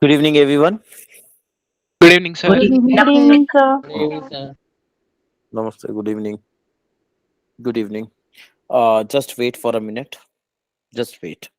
Good evening, everyone. Good evening, sir. Good evening, Good sir. evening, sir. Good evening, sir. Namaste. Good evening. Good evening. Just wait for a minute. Just wait.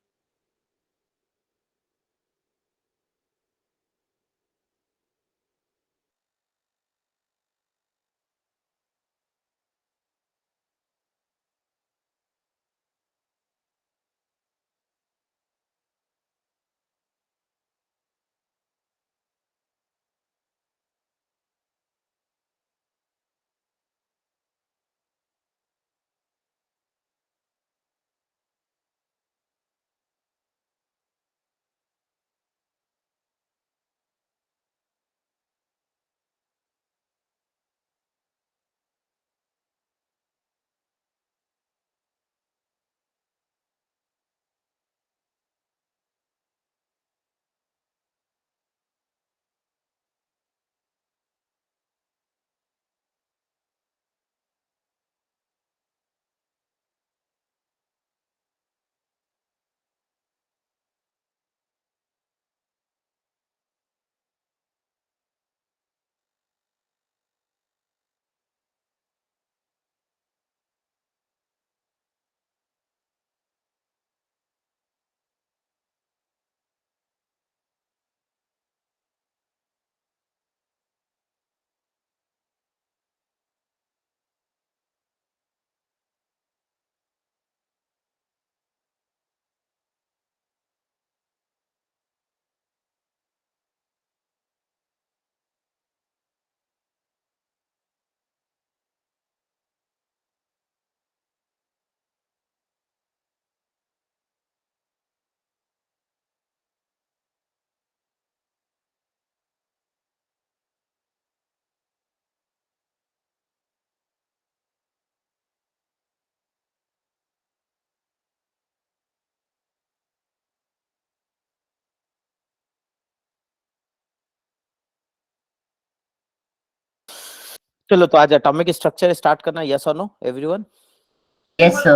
चलो तो आज atomic structure start करना, yes और no everyone. Yes, sir.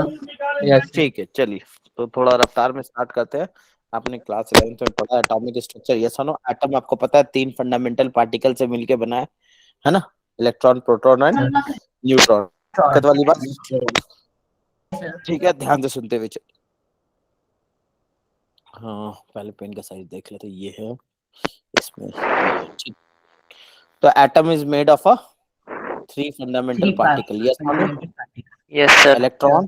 Yes, sir. ठीक है, चलिए तो थोड़ा रफ्तार में स्टार्ट करते हैं। आपने क्लास 11th में पढ़ा एटॉमिक स्ट्रक्चर, यस और नो। एटम आपको पता है 3 फंडामेंटल पार्टिकल से मिलके बना है ना? Electron, proton and neutron. दिक्कत वाली बात? ठीक है, ध्यान से सुनते हुए चलिए। हाँ, पहले पेन का साइज देख लेते। ये है, इसमें ये है, ठीक। तो atom is made of a 3 fundamental particle, yes और नो। Yes, sir. इलेक्ट्रॉन,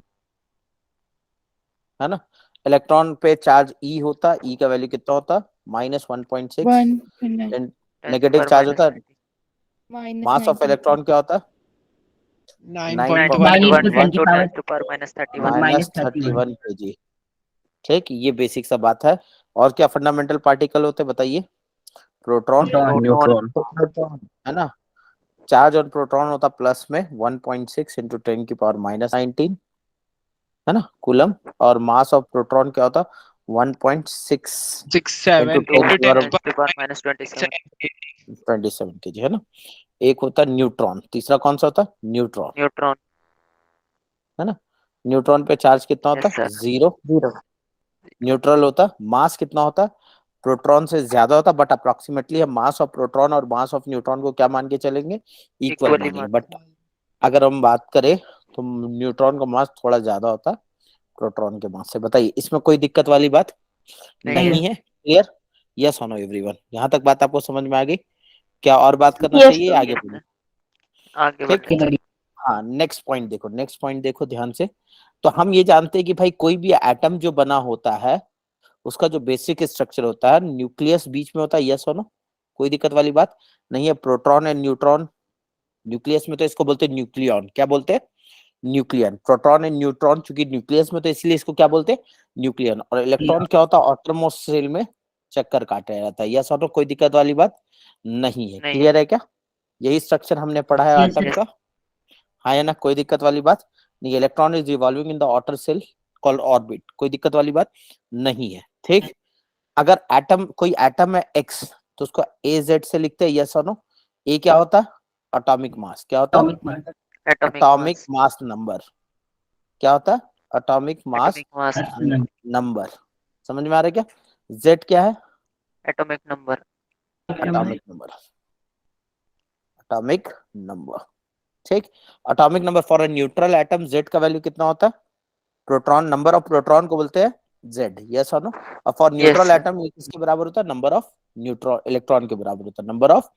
है ना? इलेक्ट्रॉन पे चार्ज ई होता, ई का वैल्यू कितना होता? -1.6। 1 10 नेगेटिव power चार्ज minus होता। 20. Mass of 19. इलेक्ट्रॉन क्या होता? 9.1 9.1 into 10 into 10 power to power minus 31. minus 31 kg। ठीक, ये बेसिक सा बात है। और क्या फंडामेंटल पार्टिकल होते बताइए? Proton, Neutron. है ना? चार्ज ऑन प्रोटॉन होता प्लस में 1.6 इंटू 10 की पावर -19, है ना, कूलम। और मास ऑफ प्रोटॉन क्या होता? 1.6 67 इंटू 10 into की 10 power to power power minus minus 27. 27 kg, है ना? एक होता न्यूट्रॉन, तीसरा कौन सा होता? Neutron, Neutron. है ना? न्यूट्रॉन पे चार्ज कितना होता? Yes, sir. 0। न्यूट्रल होता, मास कितना होता? प्रोटॉन से ज्यादा होता, बट अप्रोक्सीमेटली हम मास ऑफ प्रोटॉन और मास ऑफ न्यूट्रॉन को क्या मान के चलेंगे? इक्वल Equally मानेंगे। much. बट अगर हम बात करें तो न्यूट्रॉन का मास थोड़ा ज्यादा होता प्रोटॉन के मास से। बताइए, इसमें कोई दिक्कत वाली बात नहीं नहीं है? क्लियर? यस और नो एवरीवन? यहाँ तक बात आपको समझ में आ गई? क्या और बात करना Yes, चाहिए? sir. आगे Yes, बढ़िए। sir. आगे बढ़ ठीक। रहे हैं. हाँ, नेक्स्ट पॉइंट देखो, नेक्स्ट पॉइंट देखो ध्यान से। तो हम ये जानते हैं कि भाई कोई भी एटम जो बना होता है उसका जो बेसिक स्ट्रक्चर होता है, न्यूक्लियस बीच में होता है, यस और नो? कोई दिक्कत वाली बात नहीं है। प्रोटॉन एंड न्यूट्रॉन, न्यूक्लियस में तो इसको बोलते हैं न्यूक्लियॉन। क्या बोलते हैं? न्यूक्लियन। प्रोटॉन एंड न्यूट्रॉन चूंकि न्यूक्लियस में, तो इसलिए इसको क्या बोलते हैं? न्यूक्लियन। और इलेक्ट्रॉन क्या होता है? ऑटरमोस्ट शेल में चक्कर काटे रहता है, यस और नो? कोई दिक्कत वाली बात नहीं है? नहीं है. क्लियर है क्या? यही स्ट्रक्चर हमने पढ़ा है Yes, एटम sir. का, हाँ या ना? कोई दिक्कत वाली बात नहीं। Electron is revolving in the outer shell called orbit. कोई दिक्कत वाली बात नहीं है, ठीक। अगर एटम, कोई एटम है एक्स, तो उसको ए जेड से लिखते हैं, यस और नो? ए क्या होता है? Atomic mass. क्या होता है? Atomic mass. Atomic atomic mass. Mass number. क्या होता है? Atomic mass Atomic mass. That's number. समझ में आ रहा है क्या? जेड क्या है? Atomic number. Atomic number, atomic number, ठीक। Atomic number for a neutral atom Z का वैल्यू कितना होता है? प्रोटॉन, नंबर ऑफ प्रोटॉन को बोलते हैं Z, यस और नो। और फॉर न्यूट्रल sir. एटम ये किसके बराबर होता है? नंबर ऑफ न्यूट्रॉन, इलेक्ट्रॉन के बराबर होता है, नंबर ऑफ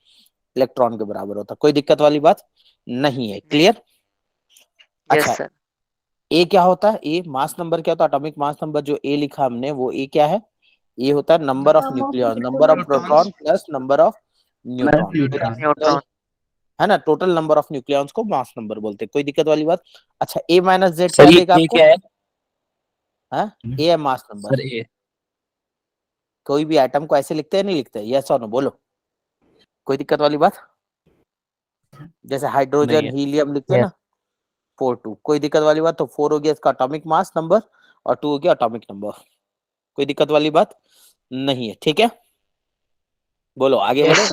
इलेक्ट्रॉन के बराबर होता है। कोई दिक्कत वाली बात नहीं है, क्लियर? Yes, अच्छा, sir. ए क्या होता है? ए मास नंबर क्या होता है? एटॉमिक मास नंबर जो ए लिखा हमने, वो ए क्या है? ये होता है number of nucleon, number of proton plus number of neutron, neutron. है ना? टोटल नंबर ऑफ न्यूक्लियॉन्स को मास नंबर बोलते हैं। कोई दिक्कत वाली बात? अच्छा, ए माइनस जेड क्या सर देगा ये आपको? क्या है? हाँ, ए है मास नंबर। सर ए कोई भी एटम को ऐसे लिखते हैं, नहीं लिखते? यस और नो बोलो, कोई दिक्कत वाली बात? जैसे नहीं हाइड्रोजन, है। हीलियम लिखते हैं ना, 4 2, कोई दिक्कत वाली बात? तो 4 हो गया इसका एटॉमिक मास नंबर और 2 हो गया एटॉमिक नंबर। कोई दिक्कत वाली बात नहीं है, ठीक है? बोलो आगे बढ़े।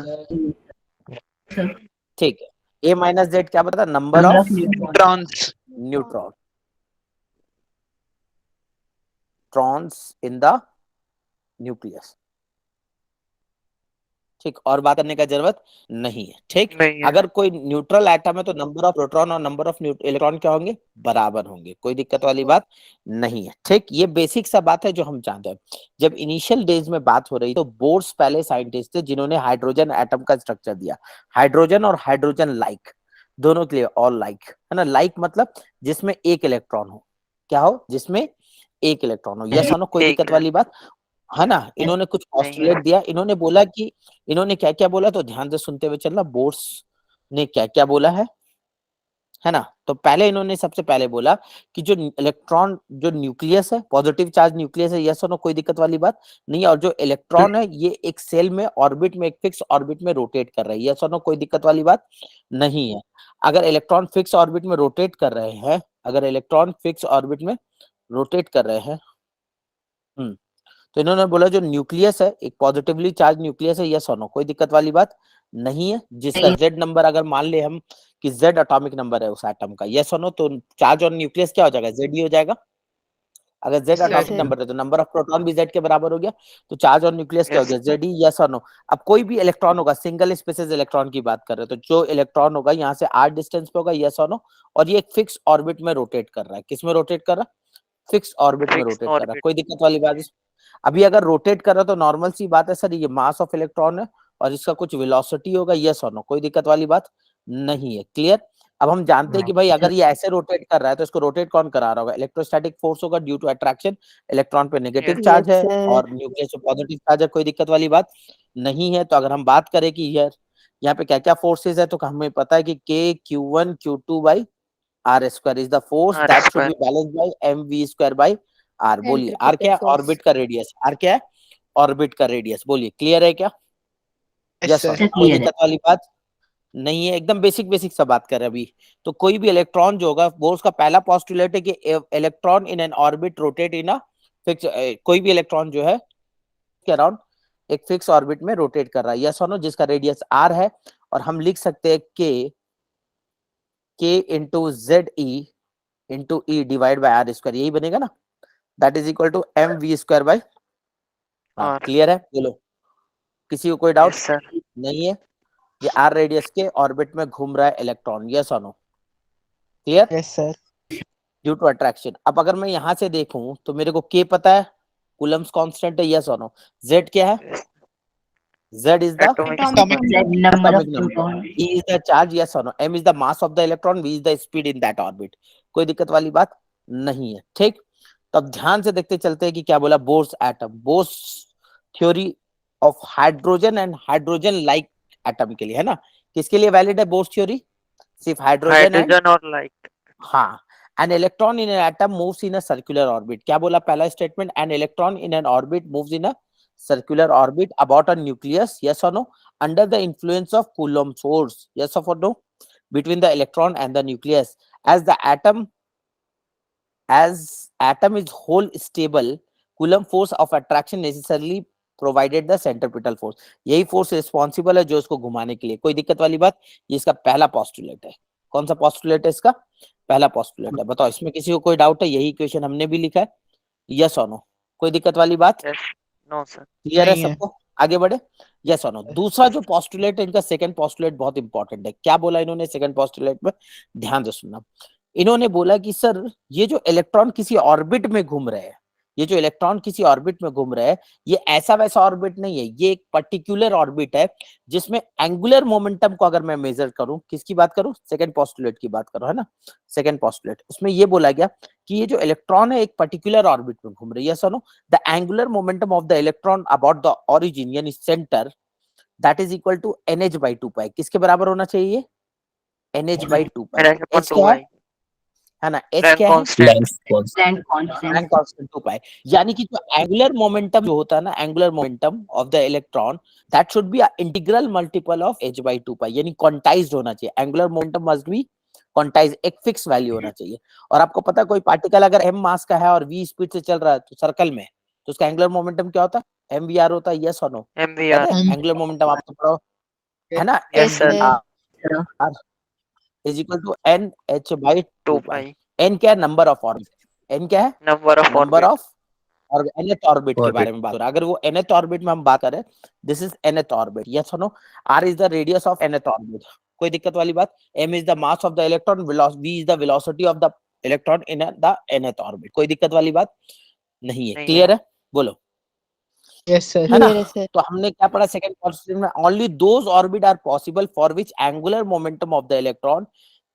ठीक है, ए माइनस जेड क्या बता? Number of neutrons. Neutron, trons in the nucleus, ठीक। और बात करने का जरूरत नहीं है, ठीक। नहीं है। अगर कोई न्यूट्रल एटम है तो नंबर ऑफ प्रोटॉन और नंबर ऑफ इलेक्ट्रॉन क्या होंगे? बराबर होंगे। कोई दिक्कत वाली बात नहीं है, ठीक। ये बेसिक सा बात है जो हम जानते हैं। जब इनिशियल डेज में बात हो रही तो बोर्स पहले साइंटिस्ट थे जिन्होंने हाइड्रोजन एटम का स्ट्रक्चर दिया। हाइड्रोजन और हाइड्रोजन लाइक दोनों के लिए, ऑल लाइक, है ना? लाइक मतलब जिसमें एक इलेक्ट्रॉन हो, क्या हो? जिसमें एक इलेक्ट्रॉन हो, यस और नो? कोई एक दिक्कत वाली बात है ना? इन्होंने कुछ नहीं पोस्टुलेट है। दिया, इन्होंने बोला कि, इन्होंने क्या क्या बोला, तो ध्यान से सुनते हुए चलना। बोर्स ने क्या क्या बोला है ना? तो पहले इन्होंने सबसे पहले बोला कि जो इलेक्ट्रॉन, जो न्यूक्लियस है, पॉजिटिव चार्ज न्यूक्लियस है, यस और नो? कोई दिक्कत वाली बात नहीं है। और जो इलेक्ट्रॉन है ये एक सेल में ऑर्बिट में, एक फिक्स ऑर्बिट में रोटेट कर रहा है, यस और नो? कोई दिक्कत वाली बात नहीं है। अगर इलेक्ट्रॉन फिक्स ऑर्बिट में रोटेट कर रहे हैं, अगर इलेक्ट्रॉन फिक्स ऑर्बिट में रोटेट कर रहे हैं, तो इन्होंने बोला जो न्यूक्लियस है एक पॉजिटिवली चार्ज न्यूक्लियस है, यस और नो? कोई दिक्कत वाली बात नहीं है। जिसका जेड नंबर, अगर मान ले हम कि जेड एटॉमिक नंबर है उस एटम का, यस और नो? तो चार्ज और न्यूक्लियस क्या हो जाएगा? जेड ही हो जाएगा। अगर जेड एटॉमिक नंबर है तो नंबर ऑफ प्रोटॉन भी जेड के बराबर हो गया, तो चार्ज और न्यूक्लियस क्या हो गया? जेड ही, यस और नो? अब कोई भी इलेक्ट्रॉन होगा, सिंगल स्पेसिस इलेक्ट्रॉन की बात कर रहे हैं, तो जो इलेक्ट्रॉन होगा यहाँ से आर डिस्टेंस पे होगा, यस और नो? और ये एक फिक्स ऑर्बिट में रोटेट कर रहा है। किस में रोटेट कर रहा है? फिक्स ऑर्बिट में फिक्स रोटेट कर रहा है। ऑर्बिट। कोई दिक्कत वाली बात? अभी अगर रोटेट कर रहा है तो नॉर्मल सी बात है, सर ये मास ऑफ इलेक्ट्रॉन है और इसका कुछ वेलोसिटी होगा, यस और नो? कोई दिक्कत वाली बात नहीं है, क्लियर? अब हम जानते हैं कि भाई अगर ये ऐसे रोटेट कर रहा है तो इसको रोटेट कौन करा रहा होगा? इलेक्ट्रोस्टैटिक फोर्स होगा ड्यू टू अट्रैक्शन। इलेक्ट्रॉन पे नेगेटिव चार्ज है और न्यूक्लियस पे पॉजिटिव चार्ज है। कोई दिक्कत वाली बात नहीं है। तो अगर हम बात करें कि यार यहाँ पे क्या क्या फोर्सेज है, तो हमें पता है कि K Q1 Q2 by R square is the force R that should be square. Balanced by mv square by R. बोलिए आर क्या है? ऑर्बिट का रेडियस। आर क्या है? ऑर्बिट का रेडियस। बोलिए क्लियर है क्या? यस और कोई दिक्कत वाली बात नहीं है, एकदम बेसिक बेसिक सा बात कर रहे हैं अभी। तो कोई भी इलेक्ट्रॉन जो होगा वो, उसका पहला पोस्टुलेट है कि electron in N orbit rotate in a fix, कोई भी इलेक्ट्रॉन जो है के अराउंड एक फिक्स ऑर्बिट में रोटेट कर रहा है, यस और नो? जिसका रेडियस आर है। और हम लिख सकते हैं K into Z E into E divide by R square, यही बनेगा ना? That is equal to M V square by. हाँ और क्लियर है? बोलो, किसी को कोई डाउट यस सर। नहीं है? ये आर रेडियस के ऑर्बिट में घूम रहा है इलेक्ट्रॉन, यस और no? Clear? Yes sir. Due to attraction. अब अगर मैं यहां से देखूं तो मेरे को के पता है, कूलम्स कांस्टेंट है, यस और नो? जेड क्या है? Z is the atomic Atomic atomic number, E is the charge, yes or no? M is the mass of the electron, V is the speed in that orbit. कोई दिक्कत वाली बात नहीं है, ठीक। तो अब ध्यान से देखते चलते हैं कि क्या बोला Bohr's atom, Bohr's theory of hydrogen and hydrogen like atom के लिए, है ना? किसके लिए वैलिड है बोर्स थ्योरी? सिर्फ हाइड्रोजन एंड, हाइड्रोजन और लाइक। हाँ। An electron in an atom moves in a circular orbit. क्या बोला पहला statement? An electron in an orbit moves in a circular orbit about a nucleus, yes or no? Under the influence of Coulomb's force, yes or no? Between the electron and the nucleus. As atom is whole stable, Coulomb force of attraction necessarily provided the centripetal force. यही force responsible है जो इसको घुमाने के लिए। कोई दिक्कत वाली बात? ये इसका पहला पोस्टुलेट है। कौन सा पोस्टुलेट है इसका? पहला पोस्टुलेट है। बताओ इसमें किसी को कोई डाउट है? यही इक्वेशन हमने भी लिखा है, यस और नो? कोई दिक्कत वाली बात? यस। No sir. क्लियर है सबको? आगे बढ़े, यस और नो। दूसरा जो पॉस्टुलेट है इनका, सेकंड पॉस्टुलेट बहुत इंपॉर्टेंट है। क्या बोला इन्होंने सेकंड पॉस्टुलेट में, ध्यान से सुनना। इन्होंने बोला कि सर ये जो इलेक्ट्रॉन किसी ऑर्बिट में घूम रहे हैं, ये जो इलेक्ट्रॉन किसी ऑर्बिट में घूम रहे हैं, ये ऐसा वैसा ऑर्बिट नहीं है, ये एक पर्टिकुलर ऑर्बिट है जिसमें एंगुलर मोमेंटम को अगर मैं मेजर करूं, किसकी बात करूं, सेकंड पॉस्टुलेट की बात करूं, है ना। सेकंड पॉस्टुलेट उसमें ये बोला गया कि ये जो इलेक्ट्रॉन है एक पर्टिकुलर ऑर्बिट में घूम रही है, सुनो, the angular momentum of the electron about the origin यानी centre that is equal to NH by 2 pi. किसके बराबर होना चाहिए, NH by 2 pi. NH upon H 2 क्या है, by है ना, H Planck क्या है, constant. Planck constant. Planck constant. Planck constant 2 pi. यानी कि जो एंगुलर मोमेंटम जो होता है ना, angular momentum of the electron that should be integral multiple of H by 2 pi, यानी क्वांटाइज्ड होना चाहिए। Angular momentum must be quantize, एक फिक्स वैल्यू होना चाहिए। और आपको पता है कोई पार्टिकल अगर m मास का है और v स्पीड से चल रहा है तो सर्कल में, तो उसका एंगुलर मोमेंटम क्या होता है, mvr होता है, यस और नो, याद MVR. है एंगुलर मोमेंटम आपको पढ़ो, है ना, Yes, sir. mvr is equal to NH by 2 2 pi. pi. n क्या है, नंबर ऑफ ऑर्बिट, n क्या है, Number of number orbit. Of, और nth ऑर्बिट के Orbit. बारे में बात हो रहा है। अगर वो nth ऑर्बिट में हम बात करें, this is nth orbit, yes और no. r is the radius of nth orbit, कोई दिक्कत वाली बात। m is the mass of the electron, v is the velocity of the electron in the nth orbit, कोई दिक्कत वाली बात नहीं है, नहीं क्लियर है. है, बोलो, Yes, sir. है ना। Clear है sir. तो हमने क्या पढ़ा सेकंड क्वेश्चन में, only those orbit are possible for which angular momentum of the electron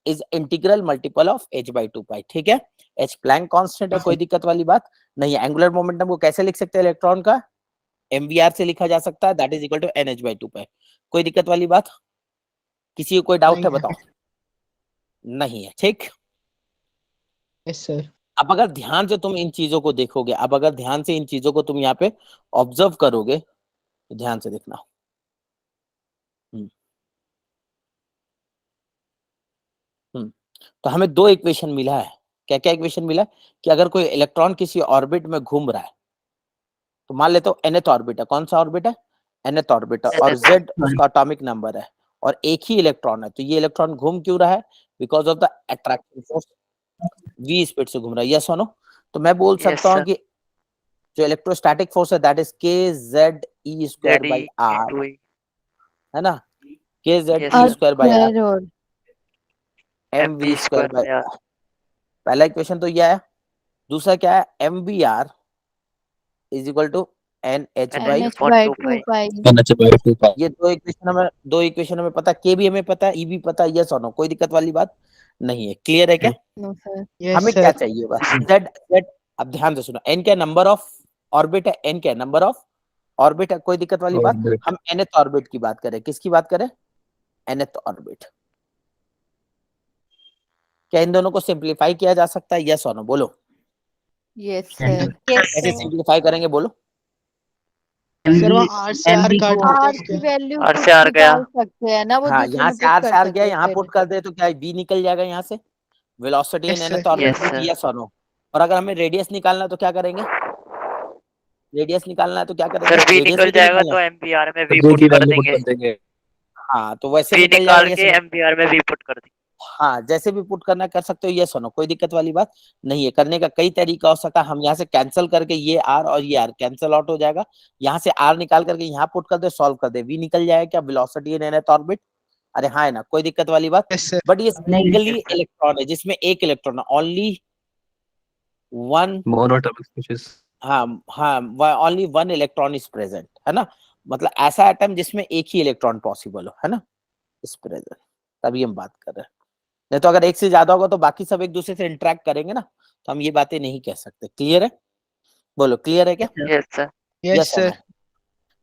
is integral multiple of H by 2 pi, ठीक है। H प्लैंक कांस्टेंट है, कोई दिक्कत वाली बात नहीं है। एंगुलर मोमेंटम को कैसे लिख सकते हैं इलेक्ट्रॉन का, mvr से लिखा जा सकता है, that is equal to NH by 2 pi, कोई दिक्कत वाली बात, किसी को कोई डाउट है नहीं है। बताओ, नहीं है, ठीक। Yes, sir. अब अगर ध्यान से तुम इन चीजों को देखोगे, अब अगर ध्यान से इन चीजों को तुम यहाँ पे ऑब्जर्व करोगे, तो ध्यान से देखना। तो हमें दो इक्वेशन मिला है, क्या क्या इक्वेशन मिला है, कि अगर कोई इलेक्ट्रॉन किसी ऑर्बिट में घूम रहा है, तो मान लेते हो nth ऑर्बिट है, कौन सा ऑर्बिट है, nth ऑर्बिट है, और NH. z उसका एटॉमिक नंबर है, और एक ही इलेक्ट्रॉन है, तो ये इलेक्ट्रॉन घूम क्यों रहा है, because of the attraction force, v speed से घूम रहा है, यस और नो। तो मैं बोल Yes, सकता हूँ sir. कि जो इलेक्ट्रोस्टैटिक फोर्स है that is kze square by ZE r, into E. है ना, kze Yes, sir. Square by r, Square और mv MV स्क्वायर square by by R. r। पहला इक्वेशन तो ये है, दूसरा क्या है, mvr is equal to NH by, NH upon by 2 2 pi. pi. NH by 2 pi. ये दो इक्वेशन हमें पता, के भी हमें पता है, ई भी पता है, यस और नो, कोई दिक्कत वाली बात नहीं है, क्लियर है क्या। No sir. Yes, हमें क्या sir. चाहिए बस, z, अब ध्यान से सुनो, n क्या नंबर ऑफ ऑर्बिट है, n क्या नंबर ऑफ ऑर्बिट है, कोई दिक्कत वाली बात। Orbit. हम nth ऑर्बिट की बात करें, किसकी बात करें, nth ऑर्बिट। क्या इन दोनों को सिंप्लीफाई किया जा सकता है, यस और नो, बोलो, Yes Yes, sir. sir. कैसे सिंप्लीफाई करेंगे, बोलो, सर वहाँ R से R MV काट को देते R हैं की क्या? वैल्यू R पुट से R गया. निकाल सकते हैं ना, वो हाँ, दूसरे यहाँ में से पुट r कर से r सकते गया, हैं यहाँ फिर. पुट कर दे तो क्या v निकल जाएगा यहाँ से, वेलोसिटी इन Yes, nth sir. Orbit Yes, sir. Yes और नो। और अगर हमें रेडियस निकालना है तो क्या करेंगे, रेडियस निकालना है तो क्या करेंगे, सर V रेडियस निकल भी तो जाएगा निकालना तो है, MVR में V V पुट की कर वैल्यू पुट देंगे. कर देंगे. हाँ तो वैसे V निकल जाएगा, निकाल जैसे के MVR में V पुट कर देंगे. हाँ जैसे भी पुट करना कर सकते हो, ये सुनो, कोई दिक्कत वाली बात नहीं है, करने का कई तरीका हो सकता है। हम यहाँ से कैंसिल करके ये r और ये r कैंसिल आउट हो जाएगा, यहाँ से r निकाल करके यहाँ पुट कर दे, सॉल्व कर दे, v निकल जाएगा क्या, वेलोसिटी इन nth ऑर्बिट, अरे हाँ है ना, कोई दिक्कत वाली बात। Yes, sir. बट ये नहीं, सिंगली yes, sir. इलेक्ट्रॉन है, जिसमें एक इलेक्ट्रॉन है, ओनली वन, Monatomic species. हाँ हाँ, only one electron is present, है ना, मतलब ऐसा एटम जिसमें एक ही इलेक्ट्रॉन पॉसिबल हो, है ना, इस प्रेजेंट, तभी हम बात कर रहे हैं। नहीं तो अगर एक से ज्यादा होगा तो बाकी सब एक दूसरे से इंटरेक्ट करेंगे ना, तो हम ये बातें नहीं कह सकते, क्लियर है, बोलो क्लियर है क्या, Yes, sir. Yes, yes sir.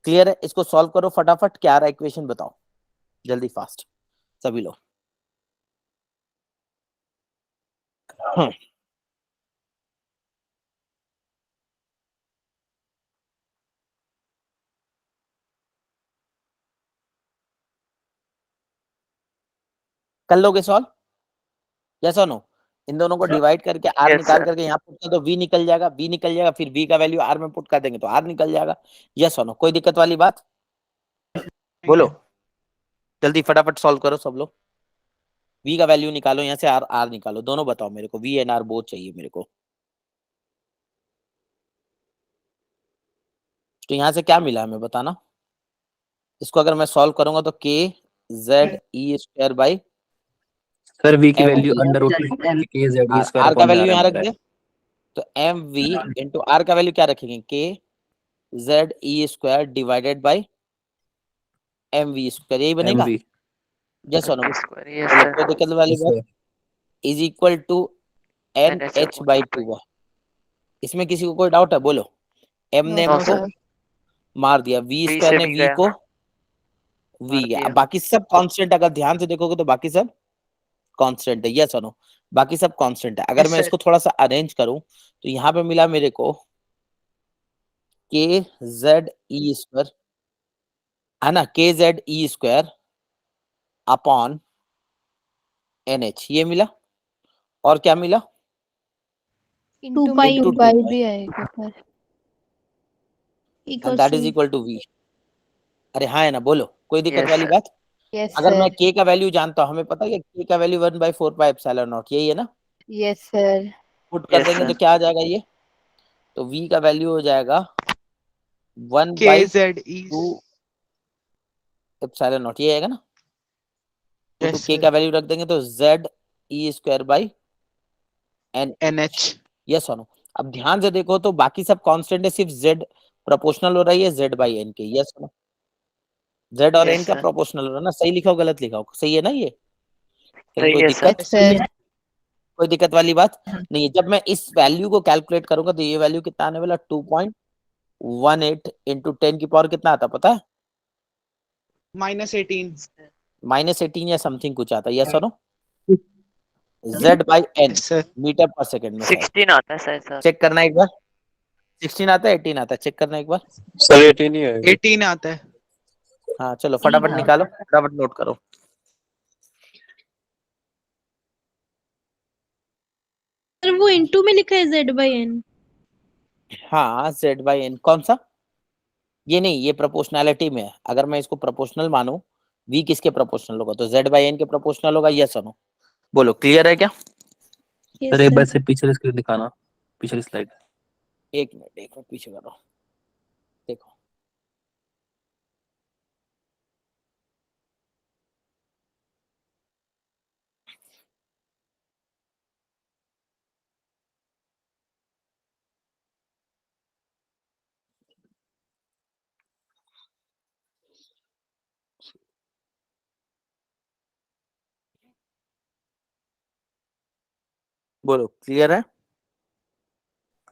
Clear है। इसको सॉल्व करो फटाफट, क्या आ रहा है इक्वेशन बताओ जल्दी फास्ट सभी लोग। कर लोगे सॉल्व, यस और नो, इन दोनों को डिवाइड करके r Yes, निकाल sir. करके यहाँ पुट कर दो, v निकल जाएगा, v निकल जाएगा, फिर v का वैल्यू r में पुट कर देंगे तो r निकल जाएगा, यस और नो, कोई दिक्कत वाली बात, बोलो जल्दी फटाफट सॉल्व करो सब लोग, v का वैल्यू निकालो, यहाँ से r निकालो, दोनों बताओ मेरे को, v एंड r बोथ चाहिए मेरे को। तो यहाँ से क्या मिला हमें बताना, इसको अगर मैं सॉल्व करूंगा तो K Z E square by सर वी की M value V, under root K Z E square R का अपॉन में वैल्यू आर यहाँ में रख आ रहा दिया, तो एम वी इंटू आर का वैल्यू क्या रखेंगे, K Z E square divided by M V square, यही है बनेगा। एमवी। जैसा ना स्क्वायर यस बोलो, सर कोई दिक्कत वाली यस बात, sir. Is equal to N NH H upon by 4 two. इसमें किसी को कोई डाउट है, बोलो। एम नो ने नो एम को सर मार दिया, वी बी स्क्वायर से ने भी वी गया को वी, मार अब दिया बाकी सब कांस्टेंट, अगर ध्यान से देखोगे तो बाकी सब कांस्टेंट है, यस और नो, बाकी सब कांस्टेंट है। अगर Yes, मैं sir. इसको थोड़ा सा अरेंज करूं तो यहाँ पे मिला मेरे को के जेड ई स्क्वायर, है ना, के Z E square upon N H, ये मिला। और क्या मिला, इंटू Into में टू 2 पाई pi, भी आएगा sir, and that is equal to v। अरे हाँ है ना, बोलो, कोई दिक्कत यस वाली सर बात। यस अगर मैं सर, k का वैल्यू जानता हूँ, हमें पता है कि k का वैल्यू 1/4 पाई एप्सिलॉन नॉट, यही है ना। यस सर, पुट कर यस देंगे तो सर क्या आ जाएगा ये, तो v का वैल्यू हो जाएगा 1/2 KZE. एप्सिलॉन नॉट, ये आएगा ना। Put Yes, k sir. का वैल्यू रख देंगे तो Z E square by N, NH. Yes और नो। अब ध्यान से देखो तो बाकी सब कांस्टेंट है, सिर्फ z प्रोपोर्शनल हो रहा है ये z बाई n के, यस और नो। z और यस n का सर प्रोपोर्शनल हो रहा है ना, सही लिखा हो गलत लिखा हो, सही है ना ये, कहीं सही कोई है सर दिक्कत, यस सर, कोई दिक्कत वाली बात नहीं है। जब मैं इस वैल्यू को कैलकुलेट करूंगा तो ये वैल्यू कितना आने वाला, 2.18 इंटू 10 की पावर कितना आता पता है, -18. -18 या समथिंग कुछ आता है, यस और no. Z by N Yes, sir. Metre पर सेकंड में, शायद 16 आता है शायद सर चेक करना एक बार, 16 आता है 18 आता है, चेक करना एक बार। सर 18 ही है। 18 आता है. हाँ चलो फटाफट निकालो, फटाफट नोट करो। सर वो इनटू में लिखा है Z/N। हाँ जेड बाई एन कौन सा, ये नहीं, ये प्रोपोर्शनैलिटी में है। अगर मैं इसको प्रोपोर्शनल मानूं, वी किसके प्रोपोर्शनल होगा, तो जेड बाई एन के प्रोपोर्शनल होगा, यस और नो। बोलो क्लियर है क्या। सर यस एक बार सर। से पिछले स्क्रीन दिखाना, पिछली स्लाइड। एक मिनट पीछे करो, देखो बोलो क्लियर है।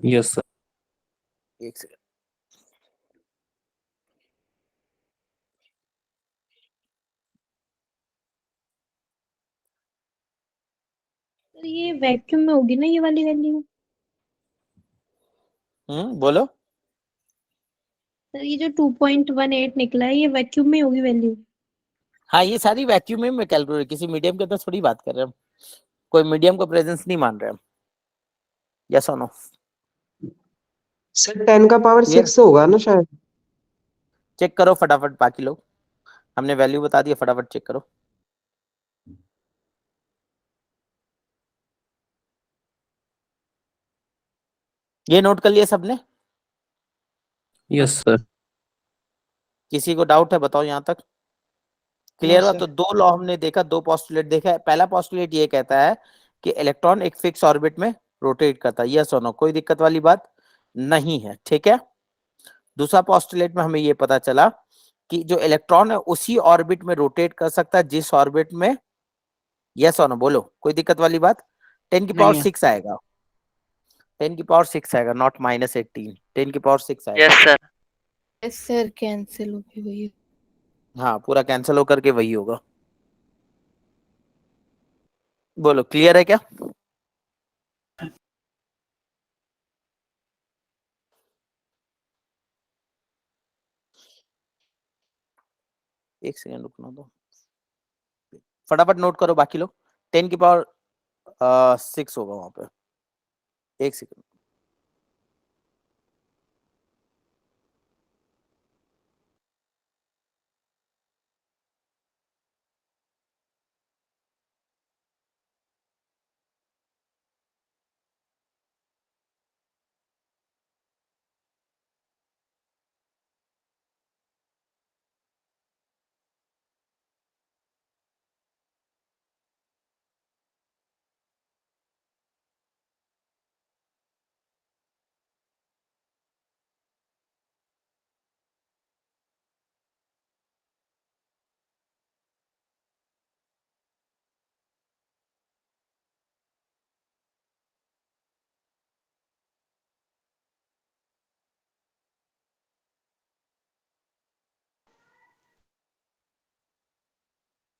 Yes sir. एक सेकंड, सर ये वैक्यूम में होगी ना ये वाली वैल्यू। बोलो। सर ये जो 2.18 निकला है ये वैक्यूम में होगी वैल्यू। हाँ ये सारी वैक्यूम में कैलकुलेट, किसी मीडियम के अंदर थोड़ी बात कर रहे हैं हम, कोई मीडियम का प्रेजेंस नहीं मान रहे हम, यस और नो। सर 10 का पावर क्लियर, 6 होगा ना शायद। चेक करो फटाफट, बाकी लोग, हमने वैल्यू बता दिया, फटाफट चेक करो। ये नोट कर लिया सबने, यस सर। किसी को डाउट है बताओ यहाँ तक, No, क्लियर हुआ। sir. तो दो लॉ हमने देखा, दो पोस्टुलेट देखा है। पहला पोस्टुलेट ये कहता है कि इलेक्ट्रॉन एक फिक्स ऑर्बिट में रोटेट करता है, यस और नो, कोई दिक्कत वाली बात नहीं है, ठीक है। दूसरा पोस्टुलेट में हमें ये पता चला कि जो इलेक्ट्रॉन है उसी ऑर्बिट में रोटेट कर सकता है जिस ऑर्बिट में, यस और नो, बोलो कोई दिक्कत वाली बात। 10 की पावर नहीं है. 6 आएगा, 10 की पावर 6 आएगा, नॉट -18, 10 की पावर 6 आएगा। Yes sir yes sir, cancel हो गई वही। हाँ पूरा कैंसिल होकर के वही होगा। बोलो क्लियर है क्या। एक सेकंड रुकना दो, फटाफट नोट करो बाकी लोग। 10 की पावर 6 होगा वहां पे, एक सेकंड।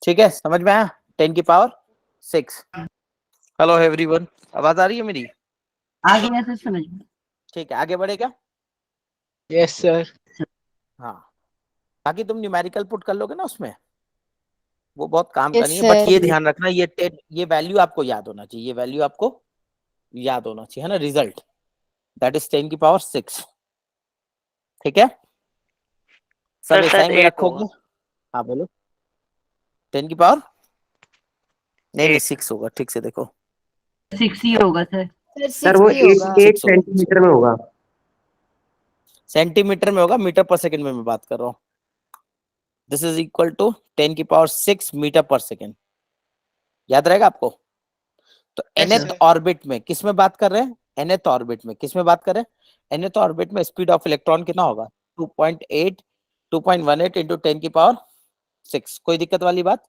ठीक है, समझ में आया? 10 की पावर 6। हेलो एवरीवन, आवाज आ रही है मेरी? आ गया सर समझ में। ठीक है, आगे बढ़े क्या? Yes sir. हाँ, बाकी तुम न्यूमेरिकल पुट कर लोगे ना उसमें, वो बहुत काम Yes, का नहीं है। But sir. ये ध्यान रखना, ये 10, ये वैल्यू आपको याद होना चाहिए, ये वैल्यू आपको याद होना चाहिए, है ना? रिजल्ट दैट इज 10 की पावर 6। ठीक है, सब सर ऐसा शायद ही में 8 रखोगे। होगा। हाँ बोलो। 10 की पावर नहीं 8 6 होगा, ठीक से देखो। 6 ही होगा सर। सर सर 6 वो ही होगा। 8 6 होगा, सेंटीमीटर में होगा। सेंटीमीटर में होगा, मीटर पर सेकंड में मैं बात कर रहा हूँ। दिस इज इक्वल टू 10 की पावर 6 मीटर पर सेकंड। याद रहेगा आपको? तो Yes, nth sir. ऑर्बिट में किस में बात कर रहे हैं? nth ऑर्बिट में किस में बात कर रहे हैं? nth ऑर्बिट में स्पीड ऑफ इलेक्ट्रॉन कितना होगा? 2.18 इंटू 10 की पावर 6। कोई दिक्कत वाली बात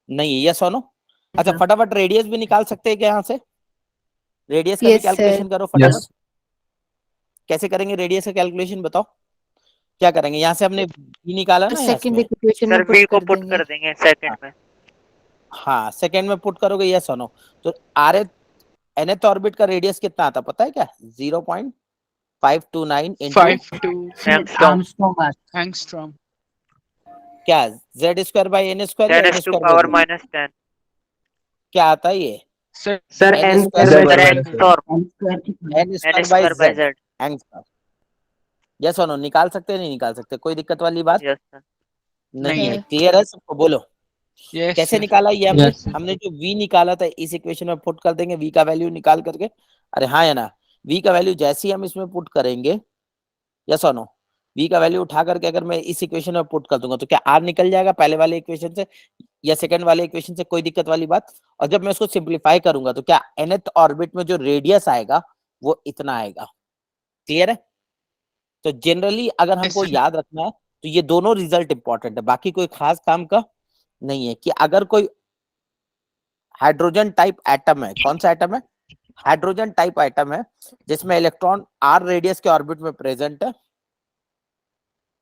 नहीं है? यस और नो? अच्छा, फटाफट रेडियस भी निकाल सकते हैं क्या यहाँ से? रेडियस का भी Yes, sir. कैलकुलेशन करो फटाफट। कैसे करेंगे रेडियस का कैलकुलेशन बताओ? क्या करेंगे? यहाँ से हमने v निकाला ना, यहाँ सेकंड से इक्वेशन सर में पुट v को कर पुट देंगे। कर देंगे सेकंड में। हाँ, सेकंड में पुट करोगे, यस और नो? तो आर nth ऑर्बिट का रेडियस कितना आता पता है क्या? 0.529 इंटू 5 एंगस्ट्रॉम आर्मस्ट्रॉन्ग एंगस्ट्रॉम। क्या, z square by N square या 10 N two square power by -10 क्या आता है ये? Sir sir n n square square by sir by angstrom n square की n n square by square by z z। Angstrom. Yes और no? निकाल सकते हैं नहीं निकाल सकते? कोई दिक्कत वाली बात यस सर। नहीं है? Sir. क्लियर है सबको? बोलो यस कैसे सर। निकाला ये हमने? Yes. हमने जो v निकाला था इस इक्वेशन में पुट कर देंगे, v का वैल्यू निकाल करके। अरे हाँ या ना? v का वैल्यू जैसे ही हम इसमें पुट करेंगे, यस और नो, v का वैल्यू उठा करके अगर मैं इस इक्वेशन में पुट कर दूंगा तो क्या r निकल जाएगा पहले वाले इक्वेशन से या सेकंड वाले इक्वेशन से? कोई दिक्कत वाली बात? और जब मैं उसको सिंप्लीफाई करूंगा तो क्या nth ऑर्बिट में जो रेडियस आएगा वो इतना आएगा। क्लियर है? तो जनरली अगर हमको sir. याद रखना है तो ये दोनों रिजल्ट इंपॉर्टेंट है, बाकी कोई खास काम का नहीं है। कि अगर कोई हाइड्रोजन टाइप एटम है, कौन सा एटम है? हाइड्रोजन टाइप एटम है जिसमें इलेक्ट्रॉन r रेडियस के ऑर्बिट में प्रेजेंट है,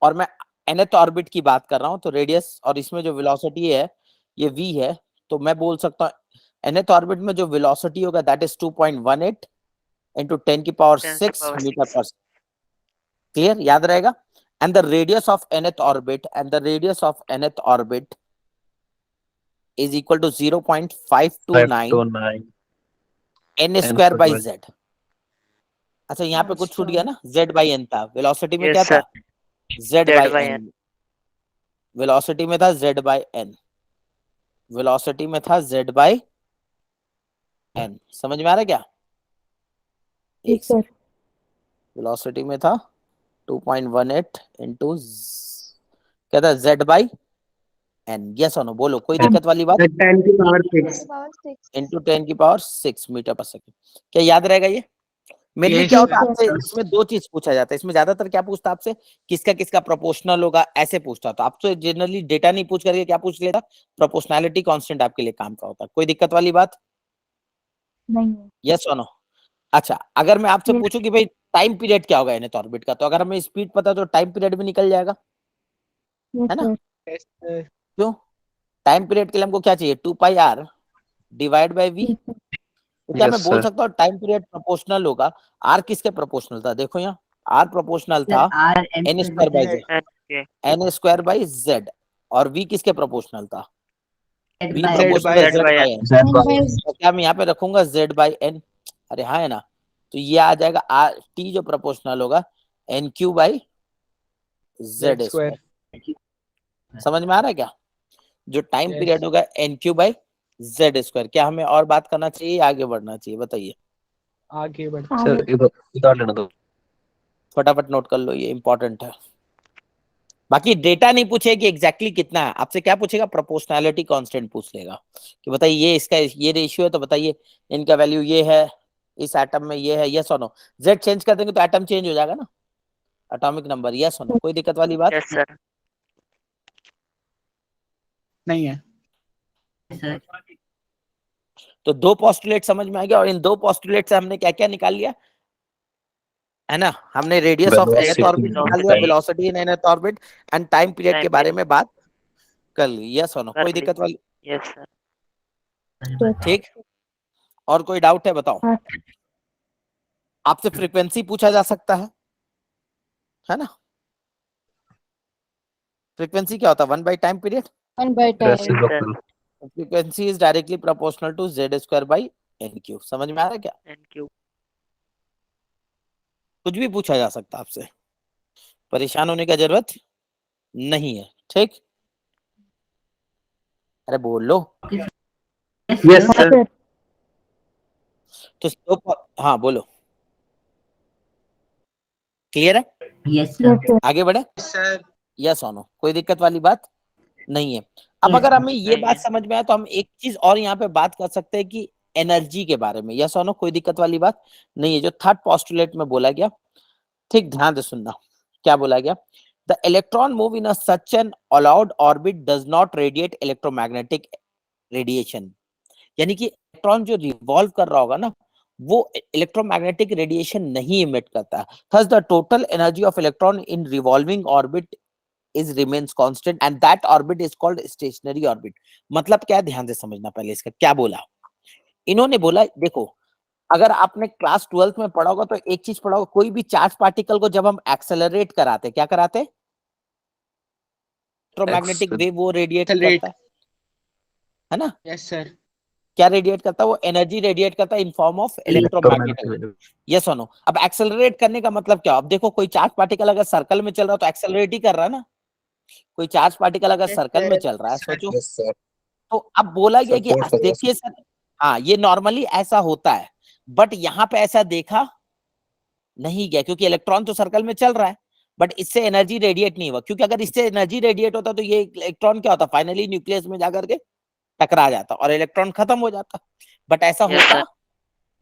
और मैं nth ऑर्बिट की बात कर रहा हूं, तो रेडियस और इसमें जो वेलोसिटी है ये v है, तो मैं बोल सकता हूं nth ऑर्बिट में जो वेलोसिटी होगा दैट इज 2.18 इंटू 10 की पावर 10 to 6 power मीटर 6। पर। क्लियर? याद रहेगा? And the radius of nth orbit is equal to 0.529 n square by z। अच्छा, यहाँ पे कुछ छूट गया ना? z बाई n था, वेलोसिटी में क्या यस था? Sir. z by by n। Velocity में था z बाई n, वेलोसिटी में था z बाई n। समझ में आ रहा है क्या? Yes, sir. वेलोसिटी में था 2.18 इंटू क्या था? z by n। यस और नो? बोलो कोई दिक्कत वाली बात? 10 की पावर 6 इंटू 10 की पावर 6 मीटर पर सेकंड। क्या याद रहेगा ये? मेनली Yes, क्या होता है sir. आपसे इसमें दो चीज पूछा जाता है। इसमें ज्यादातर क्या पूछता है आपसे? किसका किसका प्रोपोर्शनल होगा, ऐसे पूछता। तो आपसे जनरली डेटा नहीं पूछ करके क्या पूछ लेता? प्रोपोर्शनैलिटी कांस्टेंट आपके लिए काम का होता है। कोई दिक्कत वाली बात? नहीं। यस और नो? अच्छा, अगर मैं आपसे Yes. पूछूं कि भाई टाइम पीरियड क्या होगा nth ऑर्बिट का, तो अगर हमें स्पीड पता तो टाइम पीरियड भी निकल जाएगा, Yes, है ना? sir. Yes sir. क्यों? टाइम पीरियड के लिए हमको क्या चाहिए? 2πr divide by v। Yes, sir. तो क्या Yes, मैं बोल sir. सकता हूँ टाइम पीरियड प्रोपोर्शनल होगा? r किसके प्रोपोर्शनल था? देखो यहाँ r प्रोपोर्शनल था R n square by z, Okay। n square by z। और v किसके प्रोपोर्शनल था? v Z proportional by z by by n। n। तो क्या मैं यहाँ पे रखूंगा z बाई n? अरे हाँ है ना? तो ये आ जाएगा r t जो प्रोपोर्शनल होगा n Q by z Z square. square। समझ में आ रहा है क्या? जो टाइम Yes। पीरियड होगा n Q by z square. क्या हमें और बात करना चाहिए या आगे बढ़ना चाहिए? बताइए आगे बढ़। Sir, इधर लेना दो। फटाफट नोट कर लो, ये इंपॉर्टेंट है। बाकी डेटा नहीं पूछे कि एग्जैक्टली कितना है, आपसे क्या पूछेगा? प्रोपोर्शनैलिटी कांस्टेंट पूछ लेगा कि बताइए ये इसका ये रेशियो है, तो बताइए इनका वैल्यू ये है, इस एटम में ये है। यस और नो? जेड चेंज कर देंगे तो एटम चेंज हो जाएगा ना, एटॉमिक नंबर। यस और नो? कोई दिक्कत वाली बात? Yes sir. नहीं है। सर। तो दो पोस्टुलेट समझ में आ गया, और इन दो पोस्टुलेट से हमने क्या क्या निकाल लिया, है ना? हमने radius of nth Velocity orbit निकाल लिया, time. Velocity in nth orbit, and time period Time के बारे में बात कर ली, यस और नो, कर कोई ली। दिक्कत वाली? Yes sir. ठीक, और कोई डाउट है बताओ? हाँ। आपसे फ्रीक्वेंसी पूछा जा सकता है ना? फ्रीक्वेंसी क्या होता है? 1 by time period. 1 by time. Reciprocal. Frequency is directly proportional to z² by n³। समझ में आ रहा है क्या? NQ। कुछ भी पूछा जा सकता है आपसे, परेशान होने का जरूरत नहीं है। ठीक, अरे बोल लो। यस हाँ सर। सर। तो हाँ बोलो, क्लियर है? Yes yes sir. सर। आगे बढ़े? सर यस और नो, कोई दिक्कत वाली बात नहीं है। अब अगर हमें ये नहीं बात है। समझ में आए तो हम एक चीज और यहाँ पे बात कर सकते हैं कि एनर्जी के बारे में। यस और नो, कोई दिक्कत वाली बात नहीं है। जो थर्ड पोस्टुलेट में बोला गया, ठीक ध्यान से सुनना, क्या बोला गया? The electron move in such an allowed orbit does not radiate electromagnetic radiation. यानी कि इलेक्ट्रॉन जो रिवॉल्व कर रहा होगा ना, वो इलेक्ट्रोमैग्नेटिक रेडिएशन नहीं इमिट करता। Thus the total energy of electron in revolving orbit is remains constant and that orbit is called stationary orbit। मतलब क्या, ध्यान से समझना पहले इसका क्या बोला। इन्होंने बोला देखो, अगर आपने क्लास 12th में पढ़ा होगा तो एक चीज पढ़ा होगा, कोई भी चार्ज पार्टिकल को जब हम एक्सेलरेट कराते, क्या कराते? इलेक्ट्रोमैग्नेटिक वेव वो रेडिएट Accelerate। करता है ना? Yes sir. क्या रेडिएट करता है? वो एनर्जी रेडिएट करता है in form of electromagnetic wave. Yes और नो? अब एक्सेलरेट करने का मतलब क्या? अब देखो, कोई चार्ज पार्टिकल अगर सर्कल में चल रहा है तो एक्सेलरेट ही कर रहा है ना। कोई चार्ज पार्टिकल अगर सर्कल में चल रहा है, सोचो, यस सर। तो अब बोला गया कि सपोर्ट कर रहा देखिए सर, हाँ ये नॉर्मली ऐसा होता है, बट यहाँ पे ऐसा देखा नहीं गया क्योंकि इलेक्ट्रॉन तो सर्कल में चल रहा है, बट इससे एनर्जी रेडिएट नहीं हुआ। क्योंकि अगर इससे एनर्जी रेडिएट होता तो ये इलेक्ट्रॉन क्या होता? फाइनली न्यूक्लियस में जाकर के टकरा जाता और इलेक्ट्रॉन खत्म हो जाता, बट ऐसा Yes, होता sir।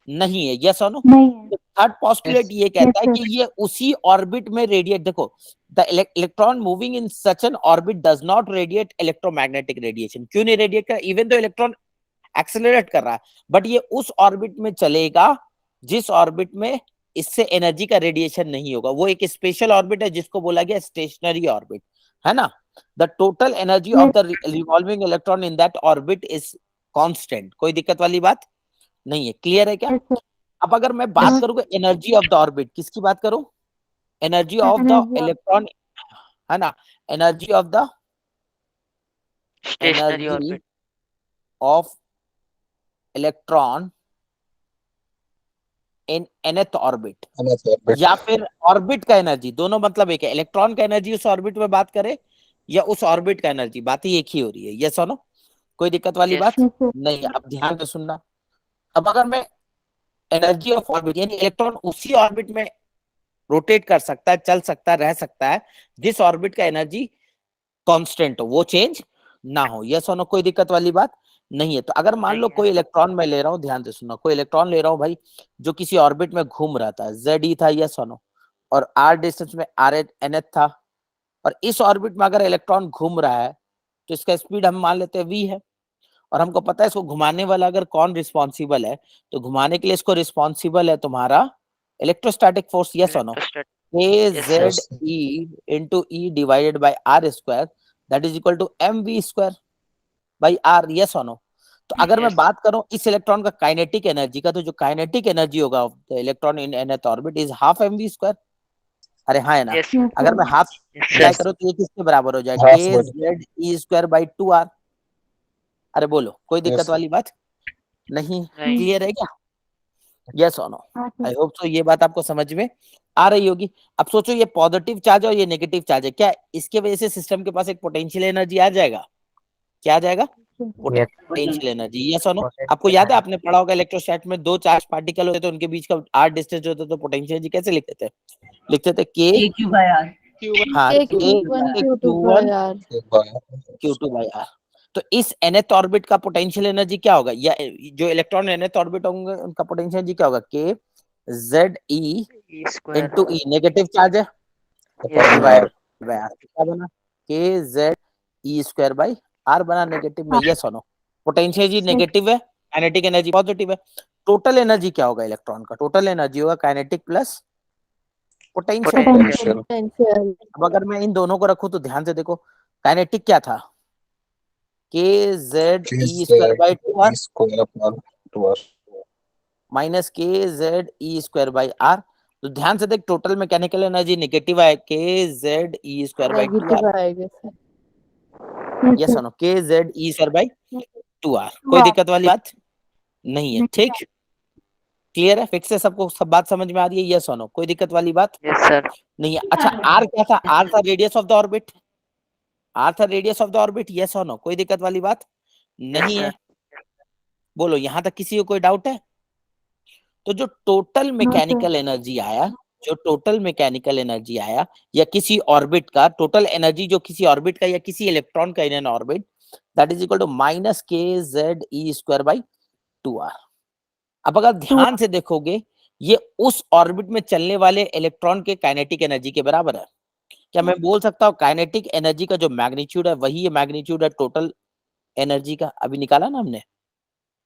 नहीं है। यस और नो? नहीं है। Third postulate Yes। ये कहता है Yes, कि ये उसी ऑर्बिट में रेडिएट, देखो, the electron moving in such an orbit does not radiate electromagnetic radiation. क्यों नहीं रेडिएट कर? इवन तो इलेक्ट्रॉन एक्सेलरेट कर रहा है, बट ये उस ऑर्बिट में चलेगा जिस ऑर्बिट में इससे एनर्जी का रेडिएशन नहीं होगा। वो एक स्पेशल ऑर्बिट है जिसको बोला गया स्टेशनरी ऑर्बिट, है ना? The total energy of the revolving electron in that orbit is constant. कोई दिक्कत वाली बात नहीं है। क्लियर है क्या? Yes, sir. अब अगर मैं बात करूंगा एनर्जी ऑफ द ऑर्बिट, किसकी बात करूं? Energy of the Energy of- electron, है ना? Energy of the stationary energy orbit. Of electron in nth orbit, या फिर ऑर्बिट का एनर्जी, दोनों मतलब एक है। इलेक्ट्रॉन का एनर्जी उस ऑर्बिट में बात करे या उस ऑर्बिट का एनर्जी, बात ही एक ही हो रही है। यस और नो? कोई दिक्कत वाली Yes। बात Yes, sir. नहीं है। अब ध्यान से सुनना, अब अगर मैं एनर्जी ऑफ ऑर्बिट, यानी इलेक्ट्रॉन उसी ऑर्बिट में रोटेट कर सकता है, चल सकता है, रह सकता है जिस ऑर्बिट का एनर्जी कांस्टेंट हो, वो चेंज ना हो। यस और नो? कोई दिक्कत वाली बात नहीं है। तो अगर मान लो नहीं है। कोई इलेक्ट्रॉन मैं ले रहा हूँ, ध्यान से सुनना, कोई इलेक्ट्रॉन ले रहा हूँ भाई जो किसी ऑर्बिट में घूम रहा था, ZE था, यस और नो, और R डिस्टेंस में RNH था, और इस ऑर्बिट में अगर इलेक्ट्रॉन घूम रहा है तो इसका स्पीड हम मान लेते हैं v है, और हमको पता है इसको घुमाने वाला अगर कौन रिस्पॉन्सिबल है, तो घुमाने के लिए इसको रिस्पॉन्सिबल है तुम्हारा इलेक्ट्रोस्टैटिक फोर्स। यस और no? KZE into E divided by R square, that is equal to mv square by R। Yes और नो? तो अगर मैं Yes। बात करूं इस इलेक्ट्रॉन का काइनेटिक एनर्जी का, तो जो काइनेटिक एनर्जी होगा electron in nth orbit is half mv square. अरे हाँ है ना? Yes। Yes, अगर sir. मैं हाफ Yes, अप्लाई sir। करूं तो ये किसके बराबर हो जाएगा? Half KZE square by 2R। अरे बोलो, कोई दिक्कत sir। वाली बात नहीं? नहीं। क्लियर है क्या? यस और नो? हाँ, sir. आई होप सो ये बात आपको समझ में आ रही होगी। अब सोचो, ये पॉजिटिव चार्ज है और ये नेगेटिव चार्ज है, क्या इसके वजह से सिस्टम के पास एक पोटेंशियल एनर्जी आ जाएगा? क्या आ जाएगा? Potential energy. यस और नो? आपको याद है, आपने पढ़ा होगा इलेक्ट्रोस्टैट में दो चार्ज पार्टिकल होते थे, उनके बीच का r डिस्टेंस होता तो पोटेंशियल एनर्जी कैसे लिखते थे? लिखते थे K, AQ by R। हाँ, Q1 Q2 Q1 by R. Q2 by R। तो इस nth ऑर्बिट का पोटेंशियल एनर्जी क्या होगा, या जो इलेक्ट्रॉन nth ऑर्बिट होंगे उनका पोटेंशियल एनर्जी क्या होगा? K ZE E square। into E, negative charge है, Yes। Divide by R। क्या बना? KZE स्क्वायर बाय R बना नेगेटिव में। यस और नो? पोटेंशियल एनर्जी नेगेटिव है, काइनेटिक एनर्जी पॉजिटिव है। टोटल एनर्जी क्या होगा इलेक्ट्रॉन का? टोटल एनर्जी होगा kinetic plus potential. Potential। Potential. अब अगर मैं इन दोनों को रखूं तो ध्यान से देखो, काइनेटिक क्या था? K Z E square by 2r minus K Z E square by R. तो ध्यान से देख, टोटल मैकेनिकल एनर्जी नेगेटिव है, के Z E square by 2r। Negative आएगा सर। यस और नो, के Z E square by 2r। कोई दिक्कत वाली बात नहीं है, ठीक? क्लियर है? फिक्स है सबको? सब बात समझ में आ रही है? यस और नो, कोई दिक्कत वाली बात यस सर। नहीं है। अच्छा, आर क्या था? आर था radius of the orbit. R था radius of the orbit. Yes और नो, कोई दिक्कत वाली बात नहीं है? बोलो, यहां तक किसी को कोई डाउट है? तो जो टोटल मैकेनिकल एनर्जी आया, जो टोटल मैकेनिकल एनर्जी आया या किसी ऑर्बिट का टोटल एनर्जी, जो किसी ऑर्बिट का या किसी इलेक्ट्रॉन का in N orbit, that is equal to minus K Z E square by 2r। अब अगर ध्यान से देखोगे, ये उस ऑर्बिट में चलने वाले इलेक्ट्रॉन के काइनेटिक एनर्जी के बराबर है। क्या मैं बोल सकता हूँ काइनेटिक एनर्जी का जो मैग्नीट्यूड है वही मैग्नीट्यूड है टोटल एनर्जी का? अभी निकाला ना हमने,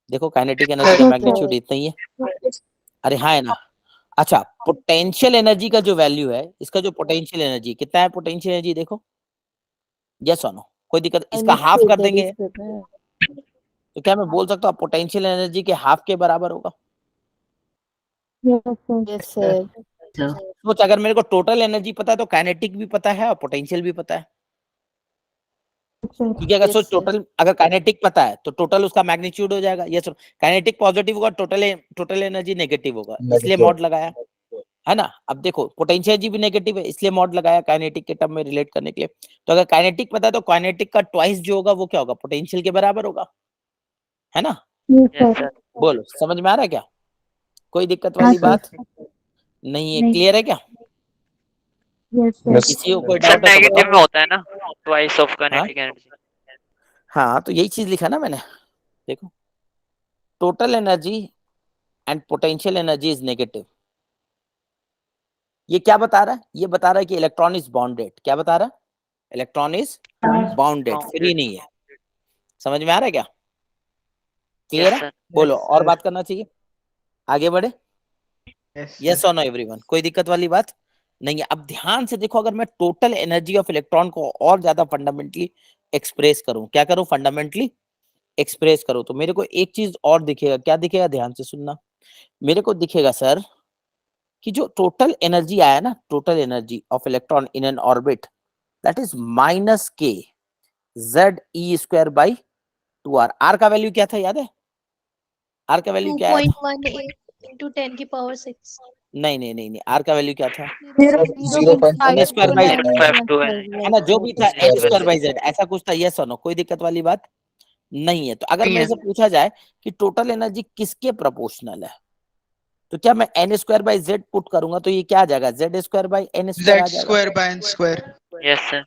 देखो काइनेटिक एनर्जी का मैग्नीट्यूड इतना ही है। अरे हाँ, है ना? अच्छा, पोटेंशियल एनर्जी का जो वैल्यू है, इसका जो पोटेंशियल एनर्जी कितना है? पोटेंशियल एनर्जी देखो, यस और नो, कोई दिक्कत? इसका हाफ कर देंगे तो क्या मैं बोल सकता हूँ पोटेंशियल एनर्जी के हाफ के बराबर होगा? Yes sir. सोच, अगर मेरे को टोटल एनर्जी पता है तो काइनेटिक भी पता है और पोटेंशियल भी पता है। क्योंकि अगर सोच, टोटल अगर काइनेटिक पता है तो टोटल उसका मैग्नीट्यूड हो जाएगा। यस, काइनेटिक पॉजिटिव होगा, टोटल एनर्जी नेगेटिव होगा, इसलिए मॉड लगाया, है ना? अब देखो, पोटेंशियल एनर्जी भी नेगेटिव है, इसलिए मॉड लगाया काइनेटिक के टर्म में रिलेट करने के लिए। तो अगर काइनेटिक पता है तो काइनेटिक का ट्वाइस जो होगा वो क्या होगा? पोटेंशियल के बराबर होगा, है ना? Yes sir. बोलो, समझ में आ रहा है क्या? कोई दिक्कत वाली बात नहीं है? क्लियर है क्या? किसी को कोई सर डाउट है तो नेगेटिव बताओ। में होता है ना, ट्वाइस ऑफ काइनेटिक एनर्जी। हाँ, तो यही चीज लिखा ना मैंने, देखो, total energy and potential energy is negative. ये क्या बता रहा है? ये बता रहा है कि इलेक्ट्रॉन इज बाउंडेड। क्या बता रहा है? इलेक्ट्रॉन इज बाउंडेड, फ्री नहीं है। समझ में आ रहा है क्या? क्लियर है? बोलो, और बात करना चाहिए? आगे बढ़े? यस और नो एवरीवन, कोई दिक्कत वाली बात नहीं है? अब ध्यान से देखो, अगर मैं टोटल एनर्जी ऑफ इलेक्ट्रॉन को और ज्यादा फंडामेंटली एक्सप्रेस करूं, क्या करूं? फंडामेंटली एक्सप्रेस करूं, तो मेरे को एक चीज और दिखेगा। क्या दिखेगा? ध्यान से सुनना। मेरे को दिखेगा सर कि जो टोटल एनर्जी आया ना, total energy of electron in N orbit, that is minus K Z E square by 2r। R का वैल्यू क्या था, याद है? आर का वैल्यू क्या है? 2.18 into 10 की पावर 6। नहीं नहीं नहीं नहीं, आर का वैल्यू क्या था? n स्क्वायर बाई है ना, जो भी था एन स्क्वायर बाई जेड, ऐसा कुछ था। यस और नो, कोई दिक्कत वाली बात नहीं है? तो अगर मेरे से पूछा जाए कि टोटल एनर्जी किसके प्रोपोर्शनल है, तो क्या मैं N square by Z put करूंगा तो ये क्या आ जाएगा? Z square by N square आ Z जाएगा। square by n square। Yes sir.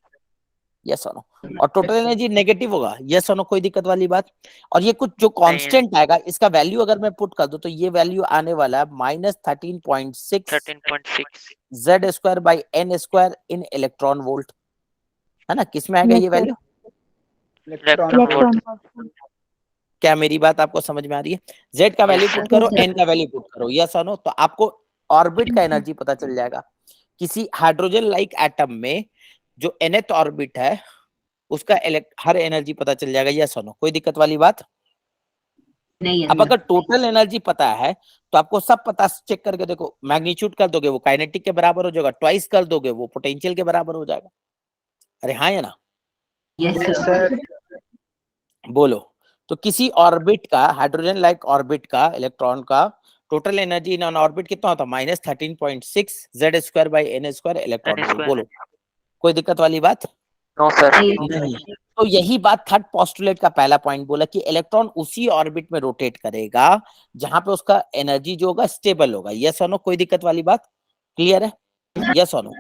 Yes और नो। और टोटल एनर्जी नेगेटिव होगा। यस और नो, कोई दिक्कत वाली बात? और ये कुछ जो कांस्टेंट आएगा, इसका वैल्यू अगर मैं पुट कर दूं तो ये वैल्यू आने वाला है minus 13.6 Z square by N square in electron volt, है ना? किसमें आएगा ये वैल्यू? इलेक्ट्रॉन। क्या मेरी बात आपको समझ में आ रही है? जेड का वैल्यू पुट करो, एन का वैल्यू पुट करो, यस और नो, तो आपको ऑर्बिट का एनर्जी पता चल जाएगा। किसी हाइड्रोजन लाइक एटम में जो nth ऑर्बिट है उसका हर एनर्जी पता चल जाएगा। यस और नो, कोई दिक्कत वाली बात नहीं अब अगर टोटल एनर्जी पता है तो आपको सब पता, चेक करके देखो, मैग्नीट्यूड कर दोगे वो काइनेटिक के बराबर हो जाएगा, ट्वाइस कर दोगे वो पोटेंशियल के बराबर हो जाएगा। अरे हाँ या ना? Yes sir. बोलो, तो किसी ऑर्बिट का, हाइड्रोजन लाइक ऑर्बिट का इलेक्ट्रॉन का total energy in on orbit कितना होता है? Minus 13.6 Z square by N square electron volt. बोलो, कोई दिक्कत वाली बात नो सर। नहीं? तो यही बात थर्ड पोस्टुलेट का पहला पॉइंट बोला कि इलेक्ट्रॉन उसी ऑर्बिट में रोटेट करेगा जहां पे उसका एनर्जी जो होगा स्टेबल होगा। यस और नो, कोई दिक्कत वाली बात? क्लियर है? यस और नो?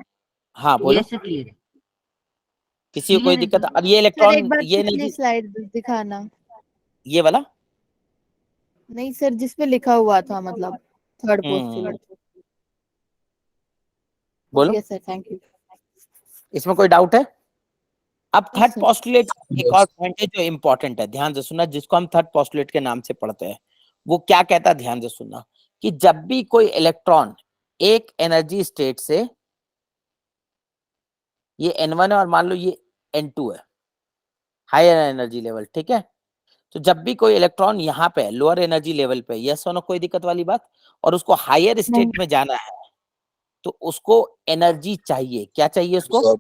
हाँ बोलो, यस क्लियर। किसी को कोई दिक्कत? अब ये सर एक इलेक्ट्रॉन, बार ये पिछली एनर्जी, स्लाइड दिखाना। ये वाला नहीं सर, जिसपे लिखा हुआ था, मतलब थर्ड पोस्टुलेट। बोलो, यस सर, थैंक यू। इसमें कोई डाउट है? अब Yes, थर्ड sir. पोस्टुलेट एक और पॉइंट है जो इंपॉर्टेंट है, ध्यान से सुनना, जिसको हम थर्ड पोस्टुलेट के नाम से पढ़ते हैं। वो क्या कहता है? ध्यान से सुनना कि जब भी कोई इलेक्ट्रॉन एक एनर्जी स्टेट से, ये n1 है और मान लो ये n2 है, हायर एनर्जी लेवल, ठीक है। तो जब भी कोई इलेक्ट्रॉन यहाँ पे लोअर एनर्जी लेवल पे, यस और नो, कोई दिक्कत वाली बात, और उसको हायर स्टेट में जाना है तो उसको एनर्जी चाहिए। क्या चाहिए उसको?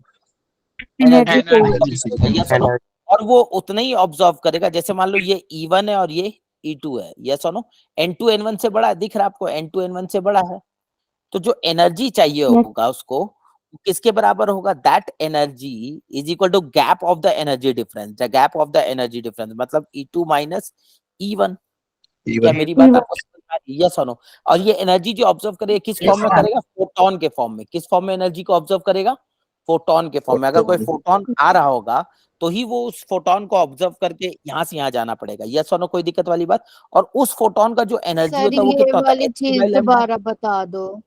एनर्जी चाहिए, यस और नो। और वो उतना ही ऑब्जर्व करेगा। जैसे मान लो ये E1 है और ये E2 है, यस और नो। N2 N1 से बड़ा है, दिख रहा है आपको, N2 N1 से बड़ा है। तो जो एनर्जी चाहिए होगा उसको किसके बराबर होगा? That energy is equal to gap of the energy difference. The gap of the energy difference मतलब E2 माइनस E1। क्या मेरी बात आपको समझ में आ रही है? यस और नो। और ये एनर्जी जो ऑब्जर्व करेगा किस फॉर्म में करेगा? फोटोन के फॉर्म में। किस फॉर्म में एनर्जी को ऑब्जर्व करेगा? फोटोन के फॉर्म में। अगर कोई फोटोन आ रहा होगा तो ही वो उस फोटोन को ऑब्जर्व करके यहाँ से यहाँ जाना पड़ेगा। यस और नो, कोई दिक्कत वाली बात? और उस फोटोन का जो एनर्जी सर होता है वो ये कितना होता वाली है? चीज दोबारा बता दो।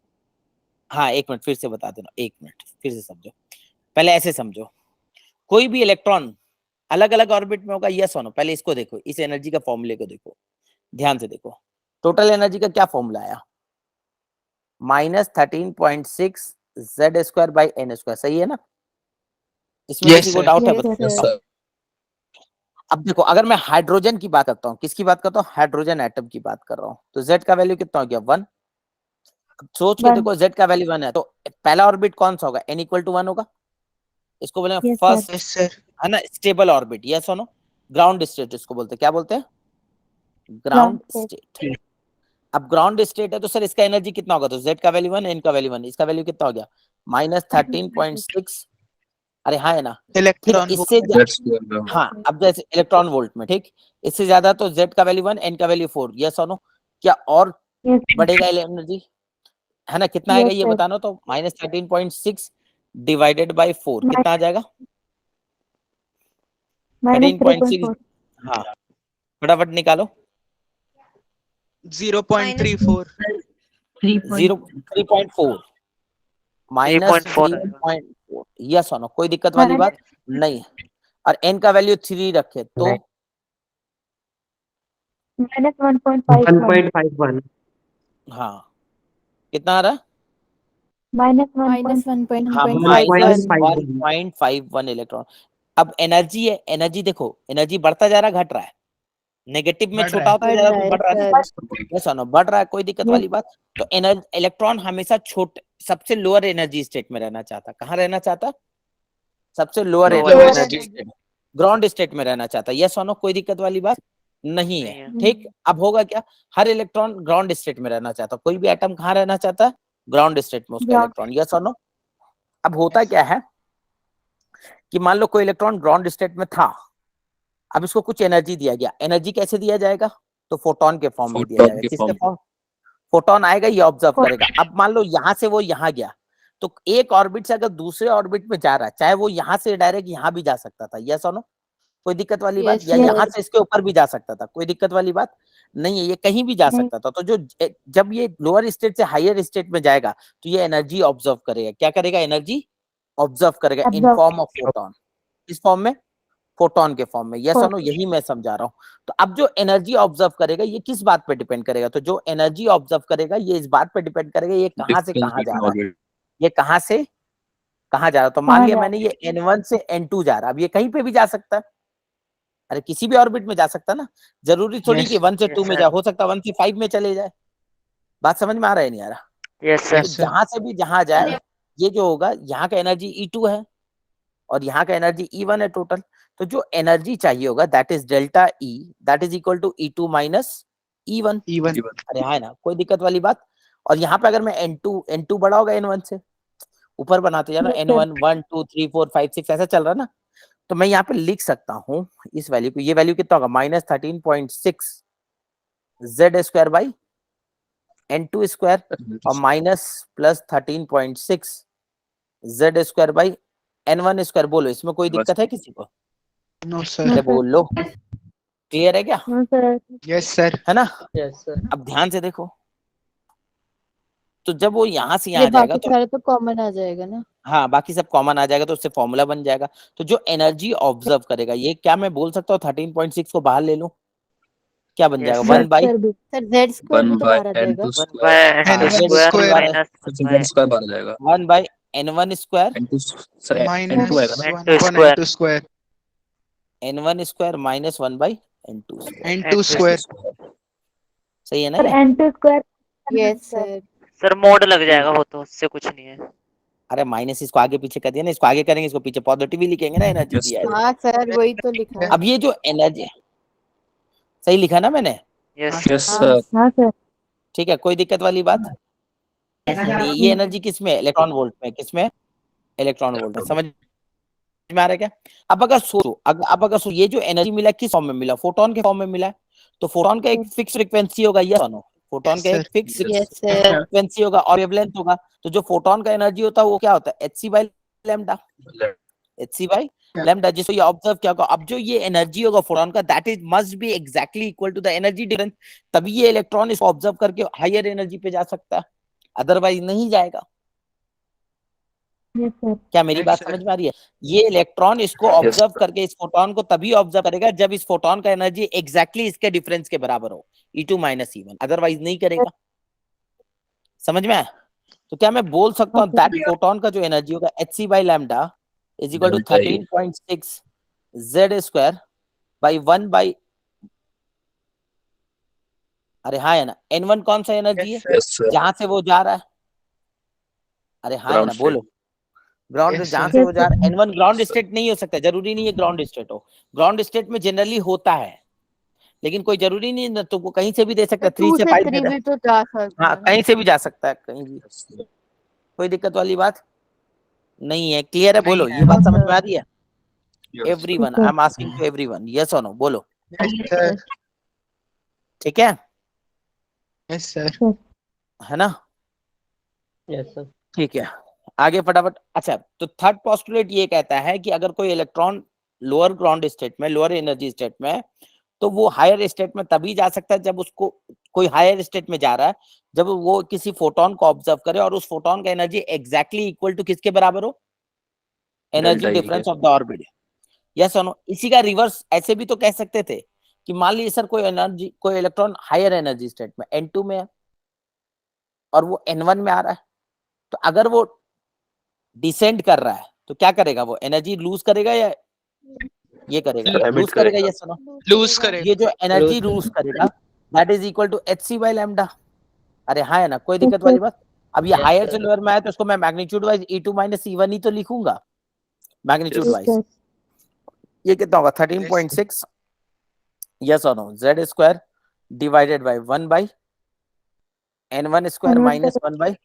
हाँ, एक मिनट फिर से बता देना, एक मिनट फिर से समझो। पहले ऐसे समझो, कोई भी इलेक्ट्रॉन अलग अलग ऑर्बिट में होगा, यस और नो। पहले इसको देखो, इस एनर्जी का फॉर्मूले को देखो, ध्यान से देखो। टोटल एनर्जी का क्या फॉर्मूला आया? -13.6 Z² बाई n²। सही है ना? इसमें Yes, किसी को sir. डाउट है? Yes, बताओ। sir. अब देखो, अगर मैं हाइड्रोजन की बात करता हूँ, किसकी बात करता हूँ? हाइड्रोजन एटम की बात कर रहा हूँ। तो Z का वैल्यू कितना हो गया? 1। सोच के देखो, Z का वैल्यू 1 है तो पहला ऑर्बिट कौन सा होगा? n = 1 होगा। इसको बोलेंगे फर्स्ट, Yes, sir. है ना, स्टेबल ऑर्बिट। यस और नो। ग्राउंड स्टेट इसको बोलते हैं। क्या बोलते हैं? Ground state. अब ग्राउंड स्टेट है तो सर इसका एनर्जी कितना होगा? तो Z का वैल्यू 1, n का वैल्यू 1, इसका वैल्यू कितना हो गया? -13.6। अरे हाँ है ना? ठीक है, Electron इससे volt. हाँ, अब जैसे इलेक्ट्रॉन वोल्ट में, ठीक, इससे ज्यादा तो Z का वैल्यू 1, n का वैल्यू 4। यस और नो? क्या और बढ़ेगा एनर्जी? है ना? कितना आएगा ये बताना। तो -13.6 डिवाइडेड बाई 4 कितना आ जाएगा? 13.6। हाँ, फटाफट निकालो। 0.34. 3.4 -3.4। यस और नो, कोई दिक्कत वाली बात नहीं है। और n का वैल्यू 3 रखे तो -1.51 हाँ, कितना आ रहा है? -1.51 हाँ, 1.51 -1.51 इलेक्ट्रॉन। अब एनर्जी है, एनर्जी देखो, एनर्जी बढ़ता जा रहा है, घट रहा है? नेगेटिव में बढ़ छोटा रहा है। होता जा रहा है तो बढ़ रहा है ना? सर। यस और नो, बढ़ रहा है, कोई दिक्कत वाली बात। तो इलेक्ट्रॉन हमेशा छोटे, सबसे लोअर एनर्जी स्टेट में रहना चाहता। कहाँ रहना चाहता? सबसे lower energy state, ground state में रहना चाहता। यस और नो, कोई दिक्कत वाली बात नहीं है। ठीक, अब होगा क्या? हर इलेक्ट्रॉन ग्राउंड स्टेट में रहना चाहता। कोई भी एटम कहाँ रहना चाहता है? ग्राउंड स्टेट में उसका इलेक्ट्रॉन। यस और नो? अब होता क्या है कि मान लो कोई इलेक्ट्रॉन ग्राउंड स्टेट में था, अब इसको कुछ एनर्जी दिया गया। एनर्जी कैसे दिया जाएगा? तो फोटोन के फॉर्म में दिया जाएगा। किसके फॉर्म? फोटोन आएगा, ये ऑब्जर्व करेगा। अब मान लो यहां से वो यहां गया, तो एक ऑर्बिट से अगर दूसरे ऑर्बिट में जा रहा है, चाहे वो यहां से डायरेक्ट यहां भी जा सकता था। यस और नो? कोई दिक्कत वाली बात? Yes, या sir. यहां से इसके ऊपर भी जा सकता था, कोई दिक्कत वाली बात नहीं है, ये कहीं भी जा सकता था। तो जो जब ये लोअर स्टेट से हायर स्टेट में जाएगा तो ये एनर्जी ऑब्जर्व करेगा। क्या करेगा? एनर्जी ऑब्जर्व करेगा इन फॉर्म ऑफ फोटोन। इस फॉर्म में, फोटोन के फॉर्म में। यस और नो, यही मैं समझा रहा हूँ। तो अब जो एनर्जी ऑब्जर्व करेगा ये किस बात पे डिपेंड करेगा? तो जो एनर्जी ऑब्जर्व करेगा ये इस बात पे डिपेंड करेगा ये कहाँ से कहाँ जा रहा है, ये कहाँ से कहाँ जा रहा है। तो मान लिया मैंने ये N1 से N2 जा रहा है, अब ये कहीं पे भी जा सकता है। अरे किसी भी ऑर्बिट में जा सकता है ना, जरूरी थोड़ी Yes. कि 1 से 2 में Yes, जा, हो सकता है 1 से 5 में चले जाए। बात समझ में आ रहा है नहीं आ रहा? Yes, sir. तो जहां से भी जहां जाए, ये जो होगा, यहाँ का एनर्जी E2 है और यहाँ का एनर्जी E1 है टोटल। तो जो एनर्जी चाहिए होगा that is delta E, that is equal to E2 minus E1। Even. अरे हाँ ना, कोई दिक्कत वाली बात? और यहाँ पे अगर मैं N2 बड़ा होगा N1 से, ऊपर बनाते जाना, N1 1 2 3 4 5 6 ऐसा चल रहा है ना। तो मैं यहाँ पे लिख सकता हूँ इस वैल्यू को, ये वैल्यू कितना होगा? -13.6 Z² बाई N2² और -+13.6 Z² बाई N1²। बोलो, इसमें कोई दिक्कत है किसी को? No, sir. अरे बोल लो, क्लियर है क्या? Yes, sir. है ना? Yes, sir. अब ध्यान से देखो, तो जब वो यहाँ से ये यहाँ जाएगा बाकी तो सारे तो कॉमन आ जाएगा ना। हाँ, बाकी सब कॉमन आ जाएगा तो उससे फॉर्मूला बन जाएगा। तो जो एनर्जी ऑब्जर्व करेगा, ये क्या मैं बोल सकता हूँ 13.6 को बाहर ले लूं, क्या बन Yes, जाएगा? sir. 1 बाई सर Z² भी तो बाहर आ जाएगा। 1 by हाँ, N1 Z² square बाहर है, minus 1 by N1² minus N2 1 square. upon N2 square. n1 square minus 1 by n2 square. N2 square. सही है ना सर ये? n2 square yes sir. Sir mode लग जाएगा, वो तो उससे कुछ नहीं है। अरे माइनस इसको आगे पीछे कर दिया ना, इसको आगे करेंगे, इसको पीछे पॉजिटिव ही लिखेंगे ना, एनर्जी दिया है। हाँ सर वही तो लिखा है। अब ये जो एनर्जी, सही लिखा ना मैंने? यस हाँ सर। ठीक है, कोई दिक्कत वाली बात? ये एनर्जी किस में? इलेक्ट्रॉन वोल्ट में। किस में? इलेक्ट्रॉन वोल्ट में। समझ में आ रहा है क्या? अब अगर सोचो, अब अगर सोचो, ये जो एनर्जी मिला किस फॉर्म में मिला? फोटोन के फॉर्म में मिला है। तो फोटोन का एक फिक्स फ्रीक्वेंसी होगा, ये मानो फोटोन का Yes, एक फिक्स यस सर। फ्रीक्वेंसी होगा और वेवलेंथ होगा। तो जो फोटोन का एनर्जी होता है वो क्या होता है? hc by lambda. hc by lambda, जिसको ये ऑब्जर्व क्या होगा? अब जो ये एनर्जी होगा फोटोन का, that is must be exactly equal to the energy difference, तभी ये इलेक्ट्रॉन इसको ऑब्जर्व करके हायर एनर्जी पे जा सकता है, अदरवाइज नहीं जाएगा। Yes sir. क्या मेरी बात Yes, समझ sir. में आ रही है? ये इलेक्ट्रॉन इसको ऑब्जर्व करके इस फोटोन को तभी ऑब्जर्व करेगा जब इस फोटोन का एनर्जी एग्जैक्टली इसके डिफरेंस के बराबर हो, E2 माइनस E1, अदरवाइज नहीं करेगा। समझ में आया? तो क्या मैं बोल सकता हूँ दैट फोटोन का जो एनर्जी होगा hc by lambda is equal to 13.6 z square by 1 by, अरे हाँ है ना, n1 कौन सा एनर्जी है Yes, जहां से वो जा रहा है? अरे हाँ है ना, बोलो। ग्राउंड Yes, जहां sir. से वो जा रहा है, n1 ग्राउंड स्टेट नहीं हो सकता, जरूरी नहीं है ग्राउंड स्टेट हो। ग्राउंड स्टेट में जनरली होता है, लेकिन कोई जरूरी नहीं ना, तो वो कहीं से भी दे सकता है, 3 2 से से 5 3 दे भी तो जा सकता हाँ, है। कहीं से भी जा सकता है, कहीं भी। कोई दिक्कत वाली बात नहीं है। क्लियर है? बोलो, ये बात समझ में आ रही है? Everyone, I am asking to everyone, yes और नो, बोलो। Yes, sir. ठीक है, Yes, sir. है ना? Yes sir. ठीक है, आगे फटाफट। अच्छा, तो थर्ड पोस्टुलेट ये कहता है कि अगर कोई इलेक्ट्रॉन लोअर ग्राउंड स्टेट में, लोअर एनर्जी स्टेट में, तो वो हायर स्टेट में तभी जा सकता है जब उसको कोई हायर स्टेट में जा रहा है, जब वो किसी फोटोन को ऑब्जर्व करे और उस फोटोन का एनर्जी एग्जैक्टली इक्वल टू किसके बराबर हो? Energy difference of the orbit. Yes और नो? इसी का रिवर्स ऐसे भी तो कह सकते थे कि मान लीजिए सर कोई एनर्जी, कोई इलेक्ट्रॉन हायर एनर्जी स्टेट में n2 में है और वो n1 में आ रहा है, तो अगर वो डिसेंड कर रहा है तो क्या करेगा? वो एनर्जी लूज करेगा या ये करेगा? लूज करेगा, यस और नो? Lose करेगा. ये जो एनर्जी लूज करेगा that is equal to hc by lambda. अरे हाँ है ना, कोई दिक्कत वाली बात? अब ये हायर से लोअर में आया तो उसको मैं magnitude wise E2 minus E1 ही तो लिखूंगा, मैग्नीट्यूड वाइज। ये कितना होगा? 13.6 यस और no, z square divided by 1 by n1 square minus 1 by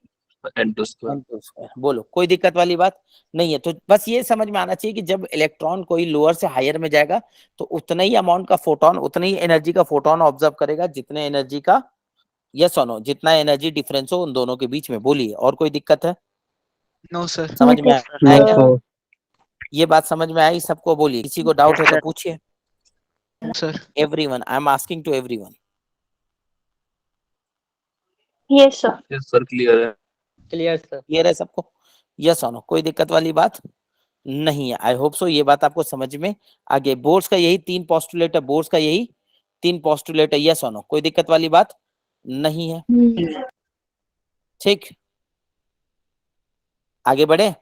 n2 square. बोलो, कोई दिक्कत वाली बात नहीं है? तो बस ये समझ में आना चाहिए कि जब इलेक्ट्रॉन कोई लोअर से हायर में जाएगा तो उतना ही अमाउंट का फोटोन, उतनी ही एनर्जी का फोटोन ऑब्जर्व करेगा जितने एनर्जी का, यस और नो, जितना एनर्जी डिफरेंस हो उन दोनों के बीच में। बोलिए, और कोई दिक्कत है? No, sir. समझ में आया क्या? सर। ये बात समझ में आई सबको? बोलिए, किसी को डाउट है तो पूछिए। No, sir. Everyone, I am asking to everyone. Yes sir. Clear sir. Clear है सबको? यस और नो? कोई दिक्कत वाली बात नहीं है? आई होप सो ये बात आपको समझ में आ गई। बोर्ड्स का यही 3 पोस्टुलेट है, बोर्ड्स का यही 3 पोस्टुलेट है, यस और नो? कोई दिक्कत वाली बात नहीं है? ठीक, आगे बढ़े?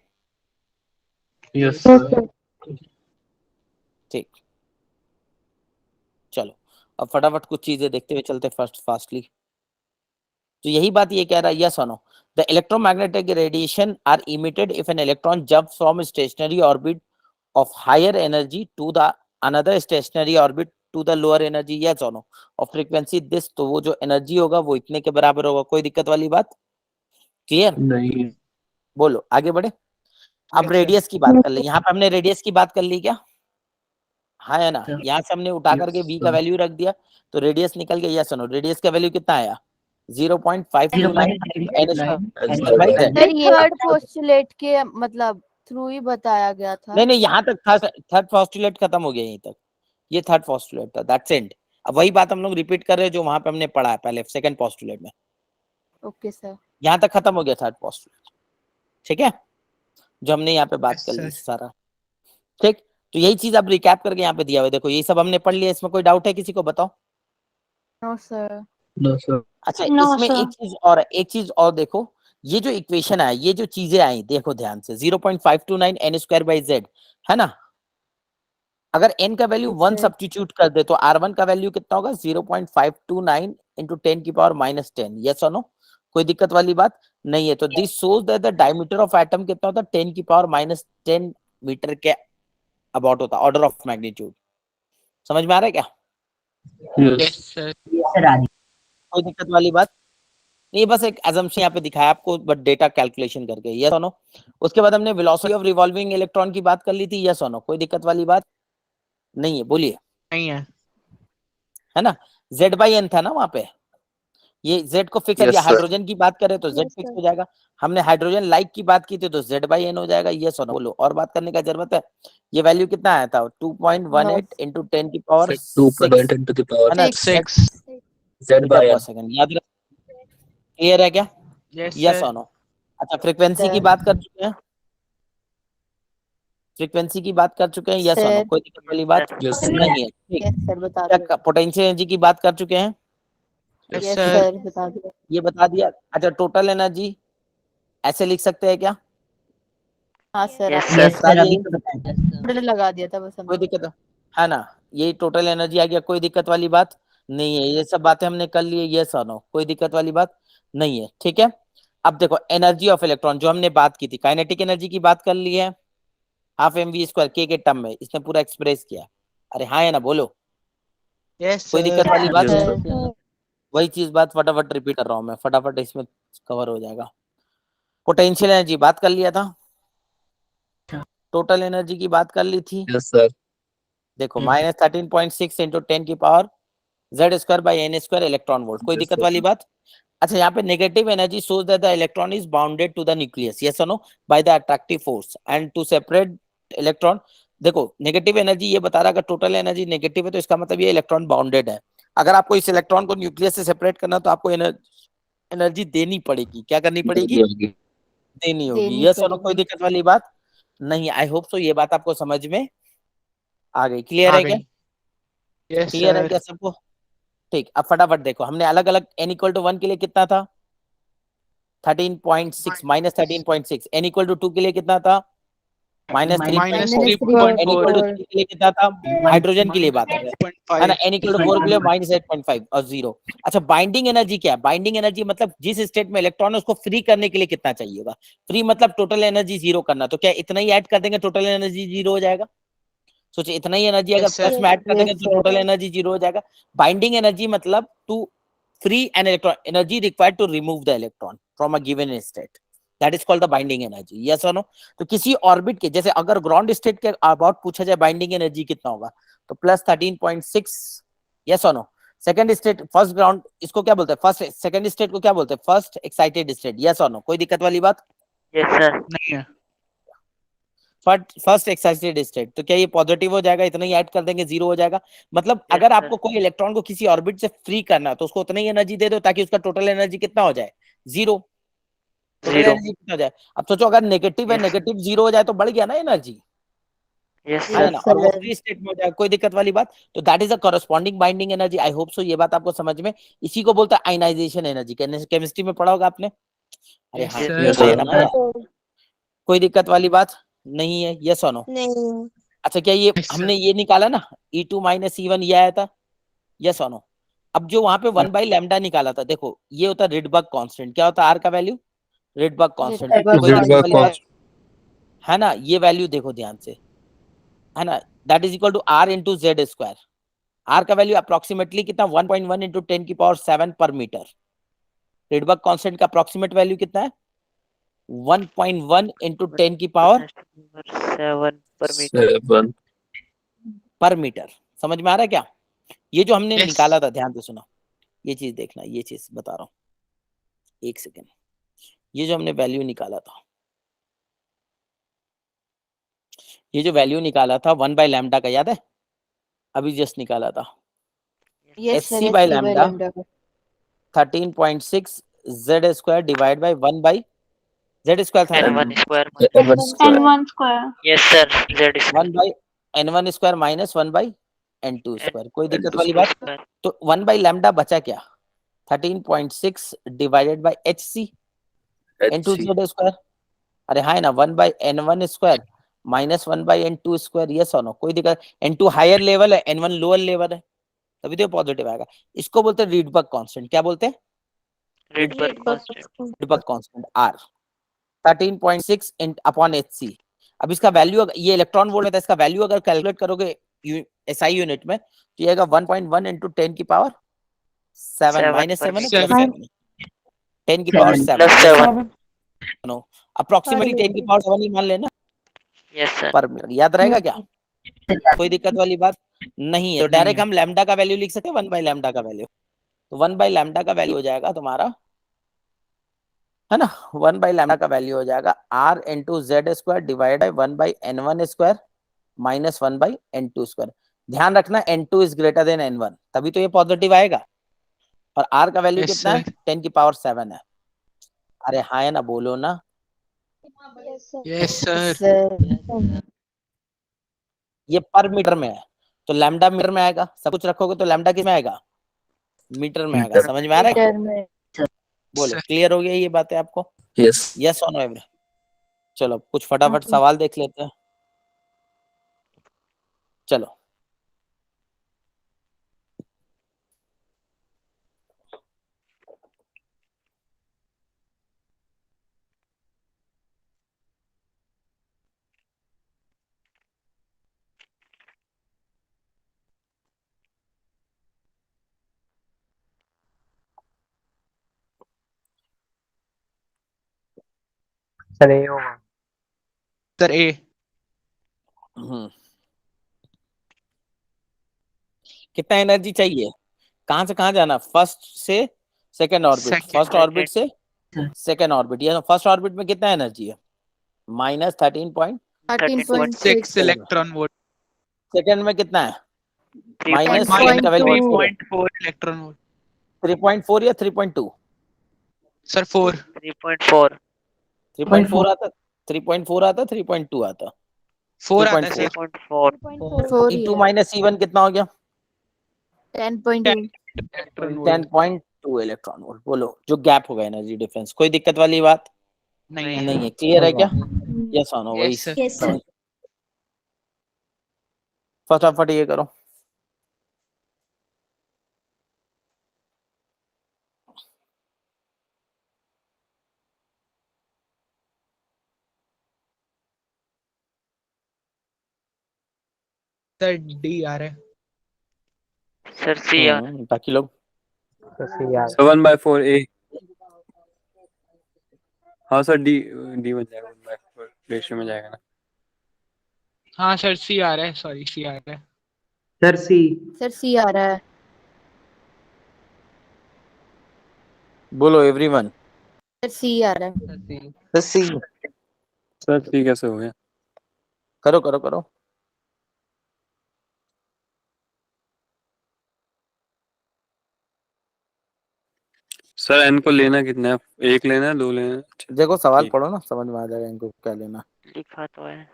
यस ठीक, चलो अब फटाफट कुछ चीजें देखते हुए चलते फर्स्ट फास्टली। तो यही बात ये कह रहा है, यस और no? The electromagnetic radiation are emitted if an electron jumps from stationary orbit of higher energy to the another stationary orbit to the lower energy, yes or no, of frequency this, तो वो जो energy होगा वो इतने के बराबर होगा। कोई दिक्कत वाली बात? क्लियर? नहीं। बोलो, आगे बढ़े। अब Yes, sir. रेडियस की बात कर ले। यहाँ पे हमने रेडियस की बात कर ली क्या? हाँ है ना? यहाँ से हमने उठा करके v का वैल्यू रख दिया तो रेडियस निकल गया, यस और नो? रेडियस का वैल्यू कितना आया? 0.529 सर ये थर्ड पोस्टुलेट के मतलब थ्रू ही बताया गया था। नहीं, यहाँ तक था, थर्ड पोस्टुलेट खत्म हो गया यहीं तक, ये थर्ड पोस्टुलेट था, दैट्स एंड। अब वही बात हम लोग रिपीट कर रहे हैं जो वहां पे हमने पढ़ा है पहले सेकंड पोस्टुलेट में। Okay sir. यहाँ तक खत्म हो गया थर्ड पोस्टुलेट, ठीक है, जो हमने यहाँ पे बात Yes, कर ली sir. सारा। ठीक, तो यही चीज अब रिकैप करके यहाँ पे दिया हुआ है, देखो ये सब हमने पढ़ लिया। इसमें कोई डाउट है किसी को? बताओ। No sir. No sir. अच्छा, No, इसमें sir. एक चीज और देखो, ये जो इक्वेशन है, ये जो चीजें आई देखो ध्यान से, 0.529 n² बाई z है ना, अगर n का वैल्यू 1 अच्छा। सब्स्टिट्यूट कर दे तो r1 का वैल्यू कितना होगा 0.529 into 10 की पावर -10। यस और नो? कोई दिक्कत वाली बात नहीं है। तो this shows that the diameter of atom कितना होता है 10 की पावर -10 मीटर के अबाउट होता है, ऑर्डर ऑफ मैग्नीट्यूड। समझ में आ रहा है क्या? Yes. Yes, sir. Yes, sir, आदि। कोई दिक्कत वाली बात नहीं, बस एक assumption यहाँ पे दिखाया आपको, बट डेटा कैलकुलेशन करके। यस और नो? उसके बाद हमने वेलोसिटी ऑफ रिवॉल्विंग इलेक्ट्रॉन की बात कर ली थी। यस और नो? कोई दिक्कत वाली बात नहीं है, बोलिए। नहीं है। है ना? Z/n था ना वहां पे, ये Z को फिक्स कर Yes, दिया। sir. हाइड्रोजन की बात करें तो Z Yes, फिक्स sir. हो जाएगा। हमने हाइड्रोजन लाइक की बात की थी तो Z/n हो जाएगा। यस और नो? बोलो, और बात करने का जरूरत है? ये वैल्यू कितना आया था? 2.18 into 10 की पावर 6, 2.8 into the power है ना? 6. Z by पर n. सेकंड याद रख। क्लियर है क्या? Yes, yes sir. और नो? अच्छा, फ्रीक्वेंसी की Sir. बात कर चुके हैं? फ्रीक्वेंसी की बात कर चुके हैं? यस और नो? Sir. कोई दिक्कत वाली बात Yes, sir. नहीं है? ठीक। यस सर बता क्या दिया। पोटेंशियल एनर्जी की बात कर चुके हैं? Yes, yes sir. सर बता दिया। ये बता दिया। अच्छा, टोटल एनर्जी ऐसे लिख सकते हैं क्या? हाँ sir Yes, Yes, sir. sir, अभी तो बताया। ऑर्डर लगा दिया था बस कोई हमने। दिक्कत है ना? यही टोटल एनर्जी आ गया। कोई दिक्कत वाली बात नहीं है। ये सब बातें हमने कर ली है। ये नो? कोई दिक्कत वाली बात नहीं है। ठीक है, अब देखो एनर्जी ऑफ इलेक्ट्रॉन जो हमने बात की थी, काइनेटिक एनर्जी की बात कर ली है, हाफ mv² के टर्म में इसने पूरा एक्सप्रेस किया। अरे हाँ है ना? बोलो, Yes, कोई sir. दिक्कत वाली बात? Yes, sir sir. वही चीज बात फटाफट रिपीट कर रहा हूँ मैं, फटाफट इसमें कवर हो जाएगा। पोटेंशियल एनर्जी बात कर लिया था, टोटल एनर्जी की बात कर ली थी। Yes, sir. देखो -13.6 into 10 की पावर Z²/n² इलेक्ट्रॉन वोल्ट। कोई Yes, दिक्कत sir. वाली बात? अच्छा, यहाँ पे negative energy shows that the electron is bounded to the nucleus, yes or no, by the attractive force, and to separate electron। देखो नेगेटिव एनर्जी ये बता रहा है, अगर टोटल एनर्जी नेगेटिव है तो इसका मतलब ये इलेक्ट्रॉन बाउंडेड है। अगर आपको इस इलेक्ट्रॉन को न्यूक्लियस से सेपरेट करना तो आपको एनर्जी देनी पड़ेगी। क्या करनी पड़ेगी? देनी होगी। देनी यस और नो? कोई पड़ेगी। दिक्कत वाली बात नहीं। आई होप सो ये बात आपको समझ में आ गई। क्लियर आ है क्या? गई। Yes, क्लियर है sir. क्या सबको? ठीक, अब फटाफट देखो, हमने अलग अलग n = 1 के लिए कितना था 13.6 -13.6, n = 2 के लिए कितना था -3.4, n = 3 के लिए कितना था, हाइड्रोजन के लिए बात कर रहे हैं, है ना, n = 4 के लिए -8.5 और 0। अच्छा, बाइंडिंग एनर्जी क्या है? बाइंडिंग एनर्जी मतलब जिस स्टेट में इलेक्ट्रॉन है उसको फ्री करने के लिए कितना चाहिए होगा। फ्री मतलब टोटल एनर्जी 0 करना, तो क्या इतना ही ऐड कर देंगे टोटल एनर्जी 0 हो जाएगा? सोचिए, इतना ही एनर्जी अगर Yes, sir. प्लस में ऐड कर देंगे तो टोटल एनर्जी 0 हो जाएगा। बाइंडिंग एनर्जी मतलब to free an electron, energy required to remove the electron from a given state, that is called the binding energy. Yes और नो? तो किसी ऑर्बिट के, जैसे अगर ग्राउंड स्टेट के अबाउट पूछा जाए बाइंडिंग एनर्जी कितना होगा तो +13.6। यस और no? Second state, first ground, इसको क्या बोलते हैं? फर्स्ट सेकंड स्टेट को क्या बोलते हैं? First excited state. यस और नो? कोई दिक्कत वाली बात? Yes, sir. नहीं है। फर्स्ट एक्साइटेड स्टेट, तो क्या ये पॉजिटिव हो जाएगा? इतना ही ऐड कर देंगे 0 हो जाएगा। मतलब Yes, अगर sir. आपको कोई इलेक्ट्रॉन को किसी ऑर्बिट से फ्री करना है तो उसको उतना ही एनर्जी दे दो ताकि उसका टोटल एनर्जी कितना हो जाए 0। टोटल 0. एनर्जी कितना हो जाए? अब सोचो अगर नेगेटिव है, Yes. नेगेटिव 0 हो जाए तो बढ़ गया ना एनर्जी, Yes, है sir. ना, और वो फ्री स्टेट में हो जाए। कोई दिक्कत वाली बात? तो that is a corresponding binding energy. I hope so ये बात आपको समझ में, इसी को बोलता है आयनाइजेशन एनर्जी। केमिस्ट्री में पढ़ा होगा आपने। अरे Yes, हाँ, sir. Yes, पढ़ा है sir. ना यार? कोई दिक्कत वाली बात नहीं है? यस और नो? नहीं। अच्छा, क्या ये Yes, sir. हमने ये निकाला ना E2 - E1 ये आया था? यस और नो? अब जो वहां पे 1/λ निकाला था, देखो ये होता है रिडबर्ग कांस्टेंट। क्या होता है आर का वैल्यू? Rydberg constant. कोई दिक्कत वाली बात है ना? ये वैल्यू देखो ध्यान से, है ना, that is equal to R × Z²। R का वैल्यू अप्रोक्सीमेटली कितना 1.1 × 10 की पावर 7 पर मीटर। रिडबर्ग कांस्टेंट का अप्रोक्सीमेट वैल्यू कितना है 1.1 × 10 की पावर 7 per meter. 7. पर मीटर। समझ में आ रहा है क्या? ये जो हमने Yes. निकाला था, ध्यान से सुनो, ये चीज देखना, ये चीज बता रहा हूँ, एक सेकेंड। ये जो हमने वैल्यू निकाला था, ये जो वैल्यू निकाला था 1/λ का, याद है? अभी जस्ट निकाला था। Yes sir Hc/λ 13.6 Z² divide by 1/Z² था ना, N1 square. N1 square. N1 square. Yes, sir. Z square. 1/N1² - 1/N2²। कोई दिक्कत वाली बात? Square. तो 1/λ बचा क्या 13.6 divided by Hc × HC. Z²। अरे हाँ है ना, 1/N1² -1/n2 स्क्वायर, यस और नो, कोई दिक्कत? n2 हायर लेवल है, n1 लोअर लेवल है, तभी तो पॉजिटिव आएगा। इसको बोलते हैं रीडबर्ग कांस्टेंट। क्या बोलते हैं? Rydberg constant. Rydberg constant R 13.6 upon hc। अब इसका वैल्यू, ये इलेक्ट्रॉन वोल्ट है, इसका वैल्यू अगर कैलकुलेट करोगे SI यूनिट में तो ये आएगा 1.1 × 10 की पावर 7 -7 है प्लस 7 10 की पावर 7 Plus 7. नो, अप्रोक्सीमेटली 10 की पावर 7 ही मान लेना Yes, sir. पर मीटर। याद रहेगा क्या? कोई दिक्कत वाली बात नहीं है। तो डायरेक्ट हम लैम्डा का वैल्यू लिख सकते हैं 1/λ का वैल्यू। तो 1/λ का वैल्यू हो जाएगा तुम्हारा, है ना, 1/λ का वैल्यू हो जाएगा R × Z² divide by 1/n1 square minus 1/n2 square. ध्यान रखना n2 is greater than n1, तभी तो ये पॉजिटिव आएगा। और R का वैल्यू कितना है? 10 की पावर 7 है। अरे हाँ है ना, बोलो ना। Yes, sir. सर ये पर मीटर में है, तो लैम्डा मीटर में आएगा। सब कुछ रखोगे तो लैम्डा किस में आएगा? मीटर में आएगा। समझ में आ रहा है? मीटर में। बोलो, Sir. क्लियर हो गया ये बातें आपको? Yes. यस और नो एवरी? चलो कुछ फटाफट सवाल देख लेते हैं। चलो Sir, A. कितना एनर्जी चाहिए? कहां से कहां जाना? फर्स्ट से second orbit, Second. First orbit से सेकंड ऑर्बिट। ये फर्स्ट ऑर्बिट में कितना एनर्जी है? -13.6। 6 electron volt. सेकंड में कितना है? माइनस Point सेकंड का वैल्यू 3.4 electron volt. 3.4 या 3.2? Sir, 4. 3.4. 3.4 आता, 3.4 आता, 3.2 आता। 4 आता है, 3.4 sir. 3.4. 4 E2 माइनस E1 कितना हो गया? 10.2 Electron volt. 10.2 electron volt. बोलो, जो गैप होगा एनर्जी डिफरेंस, कोई दिक्कत वाली बात नहीं है. नहीं है। क्लियर है क्या? यस और नो? वही Yes, sir. Yes, sir. फटाफट ये करो। Sir, D आ रहा है. Sir, C. बाकी लोग So 1/4 A. हाँ सर, D बन जाएगा, 1/4 रेशियो में जाएगा ना। हाँ सर, C आ रहा है. Sorry, C आ रहा है. सर सी। सर C आ रहा है। बोलो एवरीवन। सर C आ रहा है। सी सर ठीक कैसे हो गया? करो करो करो। सर n को लेना कितना है? 1 लेना है, 2 लेना है? देखो सवाल ठीक। पढ़ो ना, समझ में आ जाएगा इनको क्या लेना। लिखा तो है।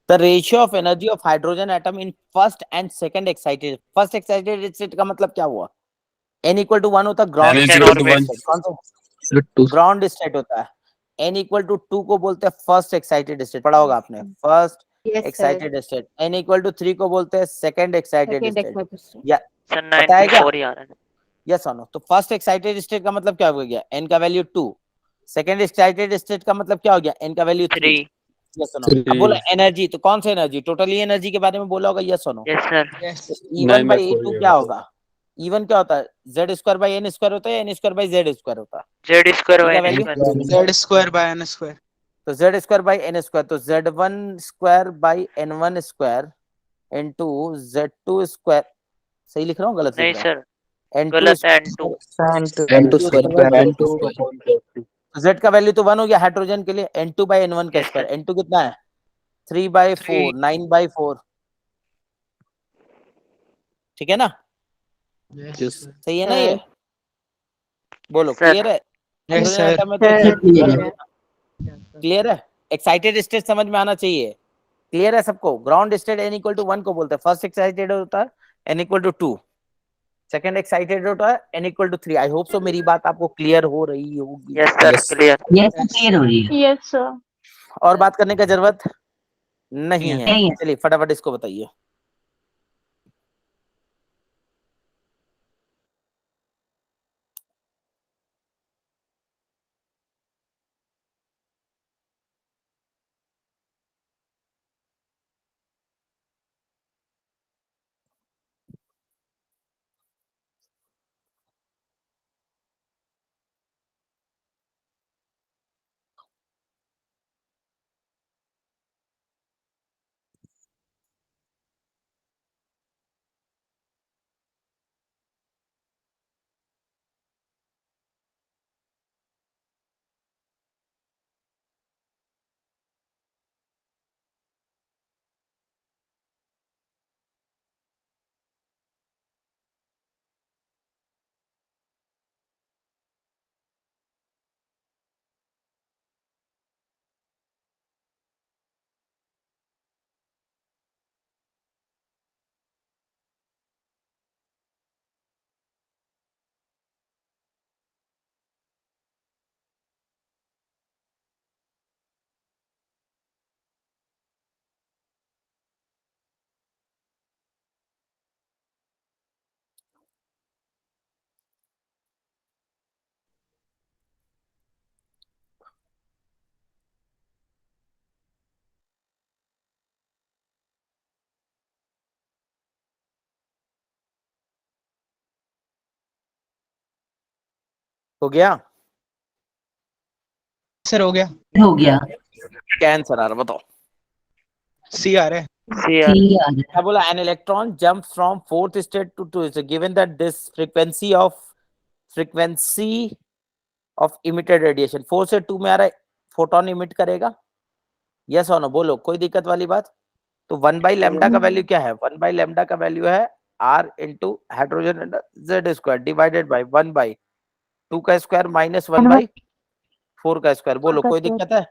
The ratio of energy of hydrogen atom in first and second excited. First excited state का मतलब क्या हुआ? n = 1 होता है ground N Second = 1. State, ground state होता है। n = 2 को बोलते हैं फर्स्ट एक्साइटेड स्टेट, पढ़ा होगा आपने, first Yes, sir. Excited state. n = 3 को बोलते हैं second excited Second state. excitation. या Sir, पता है क्या? 94 ही आ रहा है। यस और नो? तो फर्स्ट एक्साइटेड स्टेट का मतलब क्या हो गया? n का वैल्यू 2। सेकंड एक्साइटेड स्टेट का मतलब क्या हो गया? n का वैल्यू 3। 3. यस और नो? अब बोलो एनर्जी, तो कौन सा एनर्जी? टोटली एनर्जी के बारे में बोला होगा। यस और no? Yes, sir. Yes. E1 by 9/4 E2 क्या होगा? E1 क्या होता है? Z²/n² होता है या n²/z² होता है? Z square इनका by N value square. Z square by N square. तो Z²/n², तो Z1²/n1² into Z2²। सही लिख रहा हूँ गलत नहीं लिख रहा हूँ? सर, गलत है N2. तो Z का वैल्यू तो 1 हो गया हाइड्रोजन के लिए। N2/n1 का Yes, स्क्वायर, sir. N2 कितना है? 3/4, 9/4। ठीक है ना? Yes. सही है ना ये? बोलो Yes, sir. क्लियर है? Yes, hydrogen sir. एटम में तो क्लियर है? एक्साइटेड स्टेट समझ में आना चाहिए। क्लियर है सबको? ग्राउंड स्टेट n = 1 को बोलते हैं। फर्स्ट एक्साइटेड होता है n = 2, सेकंड एक्साइटेड होता है n = 3। आई होप सो मेरी बात आपको क्लियर हो रही होगी। Yes, sir. Clear. Yes clear हो रही है। Yes, sir. और बात करने का जरूरत नहीं है। नहीं है। चलिए फटाफट इसको बताइए। हो गया? सर हो गया। हो गया। क्या आंसर आ रहा बताओ? सी आ रहा है। सी आर सी आ गया। क्या बोला? An electron jump from fourth state to given that this frequency of emitted radiation 4 से 2 में आ रहा है, फोटोन इमिट करेगा। यस और नो बोलो, कोई दिक्कत वाली बात? तो 1/λ का वैल्यू क्या है? 1/λ का वैल्यू है r into hydrogen z square divided by 1/2 का स्क्वायर माइनस 1/4 का स्क्वायर। बोलो कोई दिक्कत है?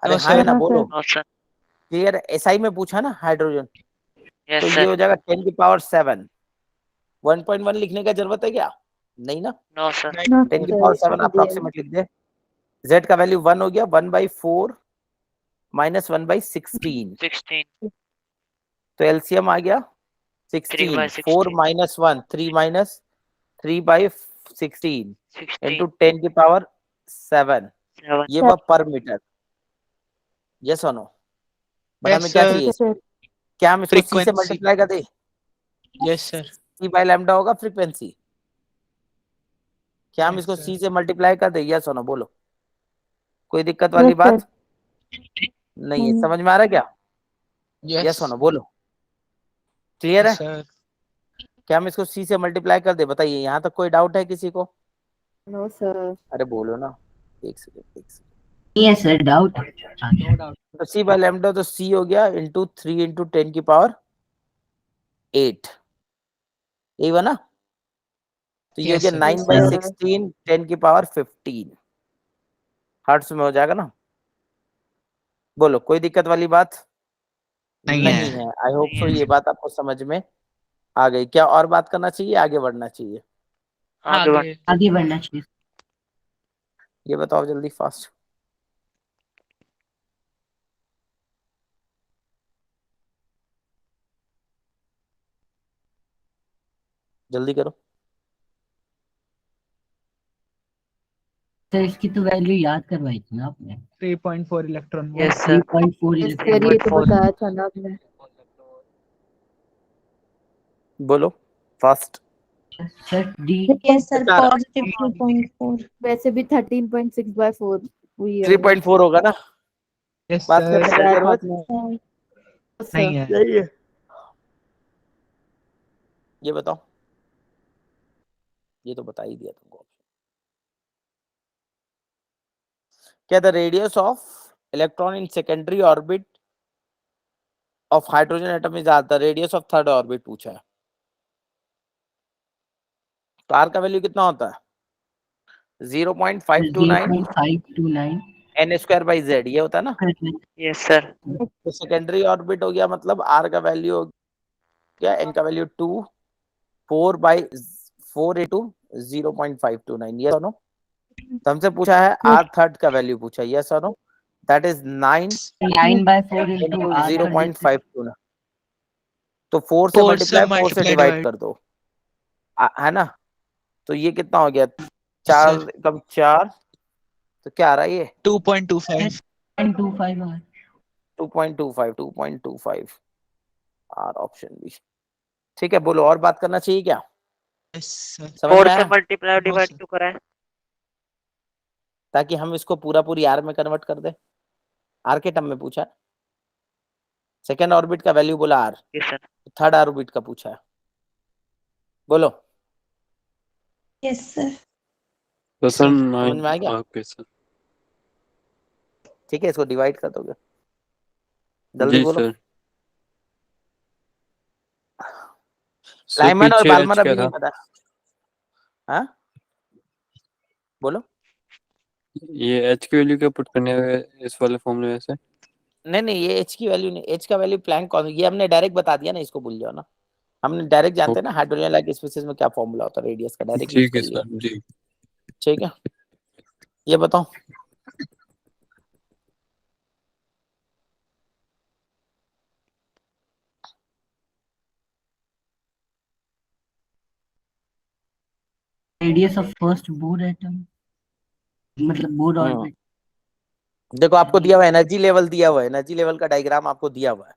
अरे No, हाँ है sir. ना, बोलो। No sir. क्लियर? एसआई में पूछा ना हाइड्रोजन, यस तो ये सर। हो जाएगा 10⁻7। 1.1 लिखने का जरूरत है क्या? नहीं ना। No sir. No, 10⁻7 sir. Approximate लिख दे। z का वैल्यू 1 हो गया, 1/4 माइनस 1/16, 16 तो एलसीएम आ गया 16। 4 3/16 माइनस 1 3 माइनस 3/16 इंटू 16 10⁻7। 7 ये वह पर मीटर। यस और नो? बट Yes, हमें क्या sir. चाहिए? Yes, sir. क्या हम इसको सी से Frequency. मल्टीप्लाई कर दे? Yes, sir. c/λ होगा फ्रीक्वेंसी। क्या हम Yes, इसको sir. सी से मल्टीप्लाई कर दे? यस और नो बोलो, कोई दिक्कत वाली Yes, बात sir. नहीं है? नहीं। समझ में आ रहा है क्या? Yes. यस और नो बोलो, क्लियर है? Yes, sir. क्या हम इसको सी से मल्टीप्लाई कर दे? बताइए, यहाँ तक कोई डाउट है किसी को? No, sir. अरे बोलो ना, एक सेकंड। ये सर डाउट। No doubt. तो c/λ तो c हो गया इंटू 3 इंटू 10⁸8, यही बना। तो ये हो Yes, गया sir. 9/16 10⁻15 हर्ट्ज में हो जाएगा ना। बोलो कोई दिक्कत वाली बात नहीं नहीं है। है? आई होप सो नहीं है। ये बात आपको समझ में आ गई। क्या और बात करना चाहिए, आगे बढ़ना चाहिए? आगे बढ़। आगे बढ़ना चाहिए। ये बताओ जल्दी फास्ट। जल्दी करो। सर इसकी तो वैल्यू याद करवाई थी ना आपने। 3.4 electron yes volt. Sir. 3.4 Yes, electron. sir. ये तो 3.4 बताया था ना आपने। बोलो fast. Sir D. Yes sir, बता रहा हूँ। पॉजिटिव 2.4। वैसे भी 13.6/4 हुई है। 3.4 होगा ना? Yes, बात sir. करने की बताया था जरूरत आपने। Yes, नहीं sir. है। यही है। ये बताओ, ये तो बता ही दिया तुमको। क्या the radius of electron in secondary orbit of hydrogen atom is the radius of third orbit पूछा है। तो आर का वैल्यू कितना होता है? 0.529 0.529 n स्क्वायर बाई जेड, ये होता है ना। Yes sir. तो सेकेंडरी ऑर्बिट हो गया, मतलब आर का वैल्यू हो गया, एन का वैल्यू 2 4/4 इंटू 0.529। ये दोनों। तो हमसे पूछा है आर थर्ड का वैल्यू पूछा, यस और no? That is 9 9/4 into into r per length. 0.52 तो 4 से 4 से मल्टीप्लाई 4 से multiply डिवाइड divide। कर दो, है ना। तो ये कितना हो गया, 4 कम 4, तो क्या आ रहा है ये 2.25। 2.25 r. 2.25 are option B. ठीक है, बोलो और बात करना चाहिए क्या, यस सर। समझ 4 में से आया, मल्टीप्लाई हाँ डिवाइड सर। क्यों करा है? ताकि हम इसको पूरी आर में कन्वर्ट कर दे, आर के टर्म में पूछा है। सेकेंड ऑर्बिट का वैल्यू बोला R, yes sir. Third orbit का पूछा है, बोलो यस सर। तो सर सर, समझ 9, में आ गया। Okay sir. ठीक है, इसको डिवाइड कर दोगे, जल्दी जी बोलो। सर। सर लाइमन और पीछे बालमर एच क्या अभी नहीं था? पता, हाँ बोलो। ये एच की वैल्यू क्या पुट करने है इस वाले फॉर्मूले में से? नहीं ये एच की वैल्यू नहीं, एच का वैल्यू प्लैंक ये हमने डायरेक्ट बता दिया ना, इसको भूल जाओ ना। हमने डायरेक्ट जानते हैं ना ओके, हाइड्रोजन लाइक स्पीसीज में क्या फॉर्मूला होता है, रेडियस का डायरेक्ट यूज ठीक कर है लिया। सर जी। ठीक है, ये बताओ। Radius of first Bohr atom. मतलब Bohr हम्म, orbit. देखो आपको दिया हुआ एनर्जी लेवल, दिया हुआ है एनर्जी लेवल का डायग्राम आपको दिया हुआ है।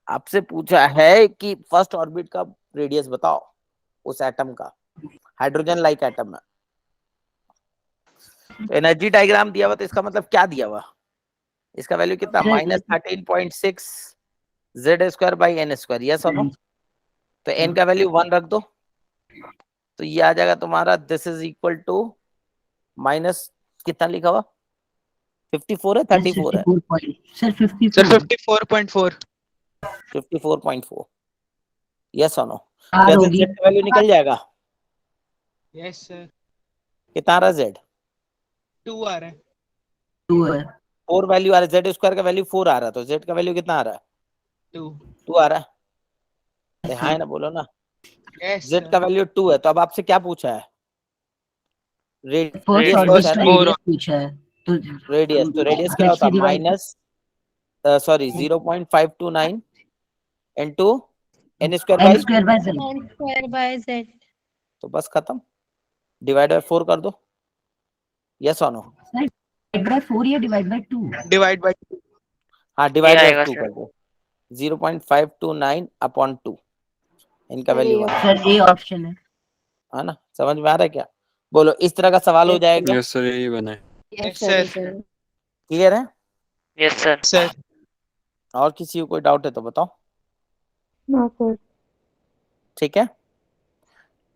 आपसे पूछा है कि फर्स्ट ऑर्बिट का रेडियस बताओ उस एटम का, हाइड्रोजन लाइक एटम है। तो एनर्जी डायग्राम दिया हुआ, तो इसका मतलब क्या दिया हुआ, इसका वैल्यू कितना, -13.6 Z²/n², यस और नो। तो n का वैल्यू 1 रख दो, तो ये आ जाएगा तुम्हारा, this is equal to minus कितना लिखा हुआ, 54 है 34 है, 54 point. Sir, sir 54. 54.4। 54.4, यस और नो। R जैसे होगी. z का वैल्यू निकल जाएगा, यस सर। कितना आ रहा है z, 2 आ रहा है। 2 है. 4 वैल्यू आ रहा है, z² का वैल्यू 4 आ रहा है, तो z का वैल्यू कितना आ रहा है, 2। 2 आ रहा है। अरे हाँ है ना, बोलो ना। यस z का सर। वैल्यू 2 है, तो अब आपसे क्या पूछा है, फर्स्ट रेडियस ऑर्बिट पूछा है का ना, बोर रेडियस पूछा है. तो रेडियस, तो रेडियस क्या z होता से है, divide. Minus sorry 0.529 into n² n by, square by z. n square by z. तो बस खत्म, डिवाइड बाय 4 कर दो, यस और नो। Divide by 4 या divide by 2. डिवाइड बाय हाँ ये डिवाइड बाय आएगा 2 सर। कर दो, 0.529/2, इनका सर वैल्यू ये 1 है सर ए ऑप्शन है. ना, समझ में आ रहा है क्या, बोलो इस तरह का सवाल हो जाएगा, यस सर यही बना है। Yes sir. सर। क्लियर है। Yes sir. सर। और किसी को कोई डाउट है तो बताओ, नो सर। ठीक है।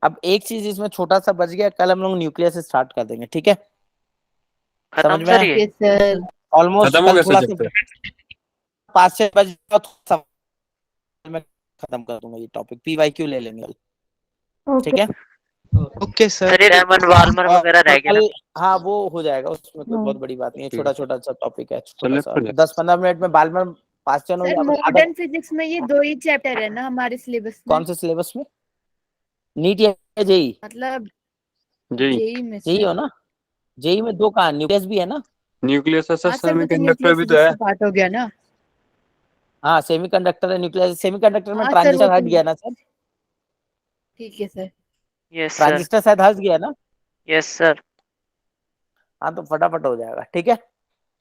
अब एक चीज इसमें छोटा सा बच गया, कल हम लोग न्यूक्लियस से स्टार्ट कर देंगे, ठीक है, समझ खत्म में सर आया, ये? Yes sir. ऑलमोस्ट खत्म हो कल गया सर थोड़ा सा चैप्टर? 5-6 बज गया, तो मैं खत्म कर दूंगा ये टॉपिक, PYQ ले लेंगे कल, ठीक है। Okay sir. सर ये डायमंड वार्मर वगैरह और रह गया ना? कल, हाँ वो हो जाएगा, उसमें कोई हाँ। बहुत बड़ी बात नहीं है, ठीक छोटा है छोटा सा टॉपिक है, सर छोटा लेफ्ट सा पर जाए। 10-15 मिनट में बाल में पास हो सर या आधा। मॉडर्न फिजिक्स में ये 2 ही चैप्टर है ना हमारे सिलेबस में, कौन से सिलेबस में, नीट या जेई, मतलब जी जेई में जेई से। हो ना, जेई में 2 कहाँ, न्यूक्लियस भी है ना। न्यूक्लियस है सर, हाँ सर वो तो सेमीकंडक्टर न्यूक्लियर भी तो फिजिक्स है। का पार्ट हो गया ना। हाँ सेमीकंडक्टर है, न्यूक्लियस, सेमीकंडक्टर में हाँ सर वो ट्रांजिस्टर हट तो गया ना सर, ठीक है सर। Yes sir. ट्रांजिस्टर शायद हट गया ना। Yes sir. हाँ तो फटाफट हो जाएगा, ठीक है।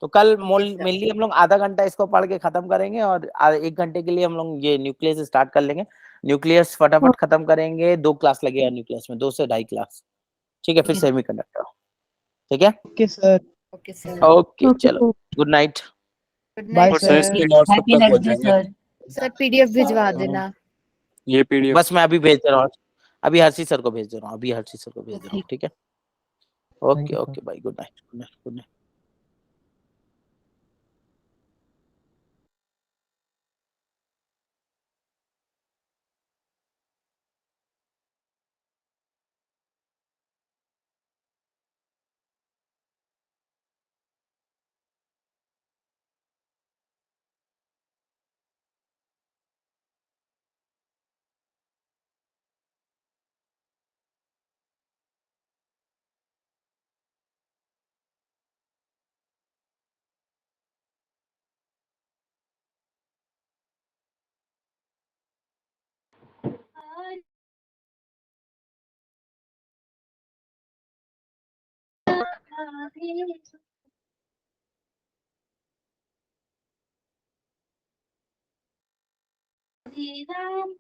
तो कल यस सर। मेनली हम लोग आधा घंटा इसको पढ़ के खत्म करेंगे, और 1 घंटे के लिए हम लोग ये न्यूक्लियस स्टार्ट कर लेंगे, न्यूक्लियस फटाफट खत्म करेंगे, 2 क्लास लगेगा न्यूक्लियस में, 2 से 2.5 क्लास, ठीक है, फिर सेमीकंडक्टर, ठीक है। Okay sir. Okay sir. Okay चलो, good night. Good bye night sir sir. इसके सर। नोट्स कब हैप्पी तक नेक्स्ट पहुंच डे जाएंगे? सर. सर पीडीएफ भिजवा देना। ये पीडीएफ बस मैं अभी भेज दे रहा हूँ, अभी हर्षी सर को भेज दे रहा हूँ, अभी हर्षी सर को भेज दे रहा हूँ, ठीक है। ओके ओके भाई, good night, good night, good night. Radhe Ram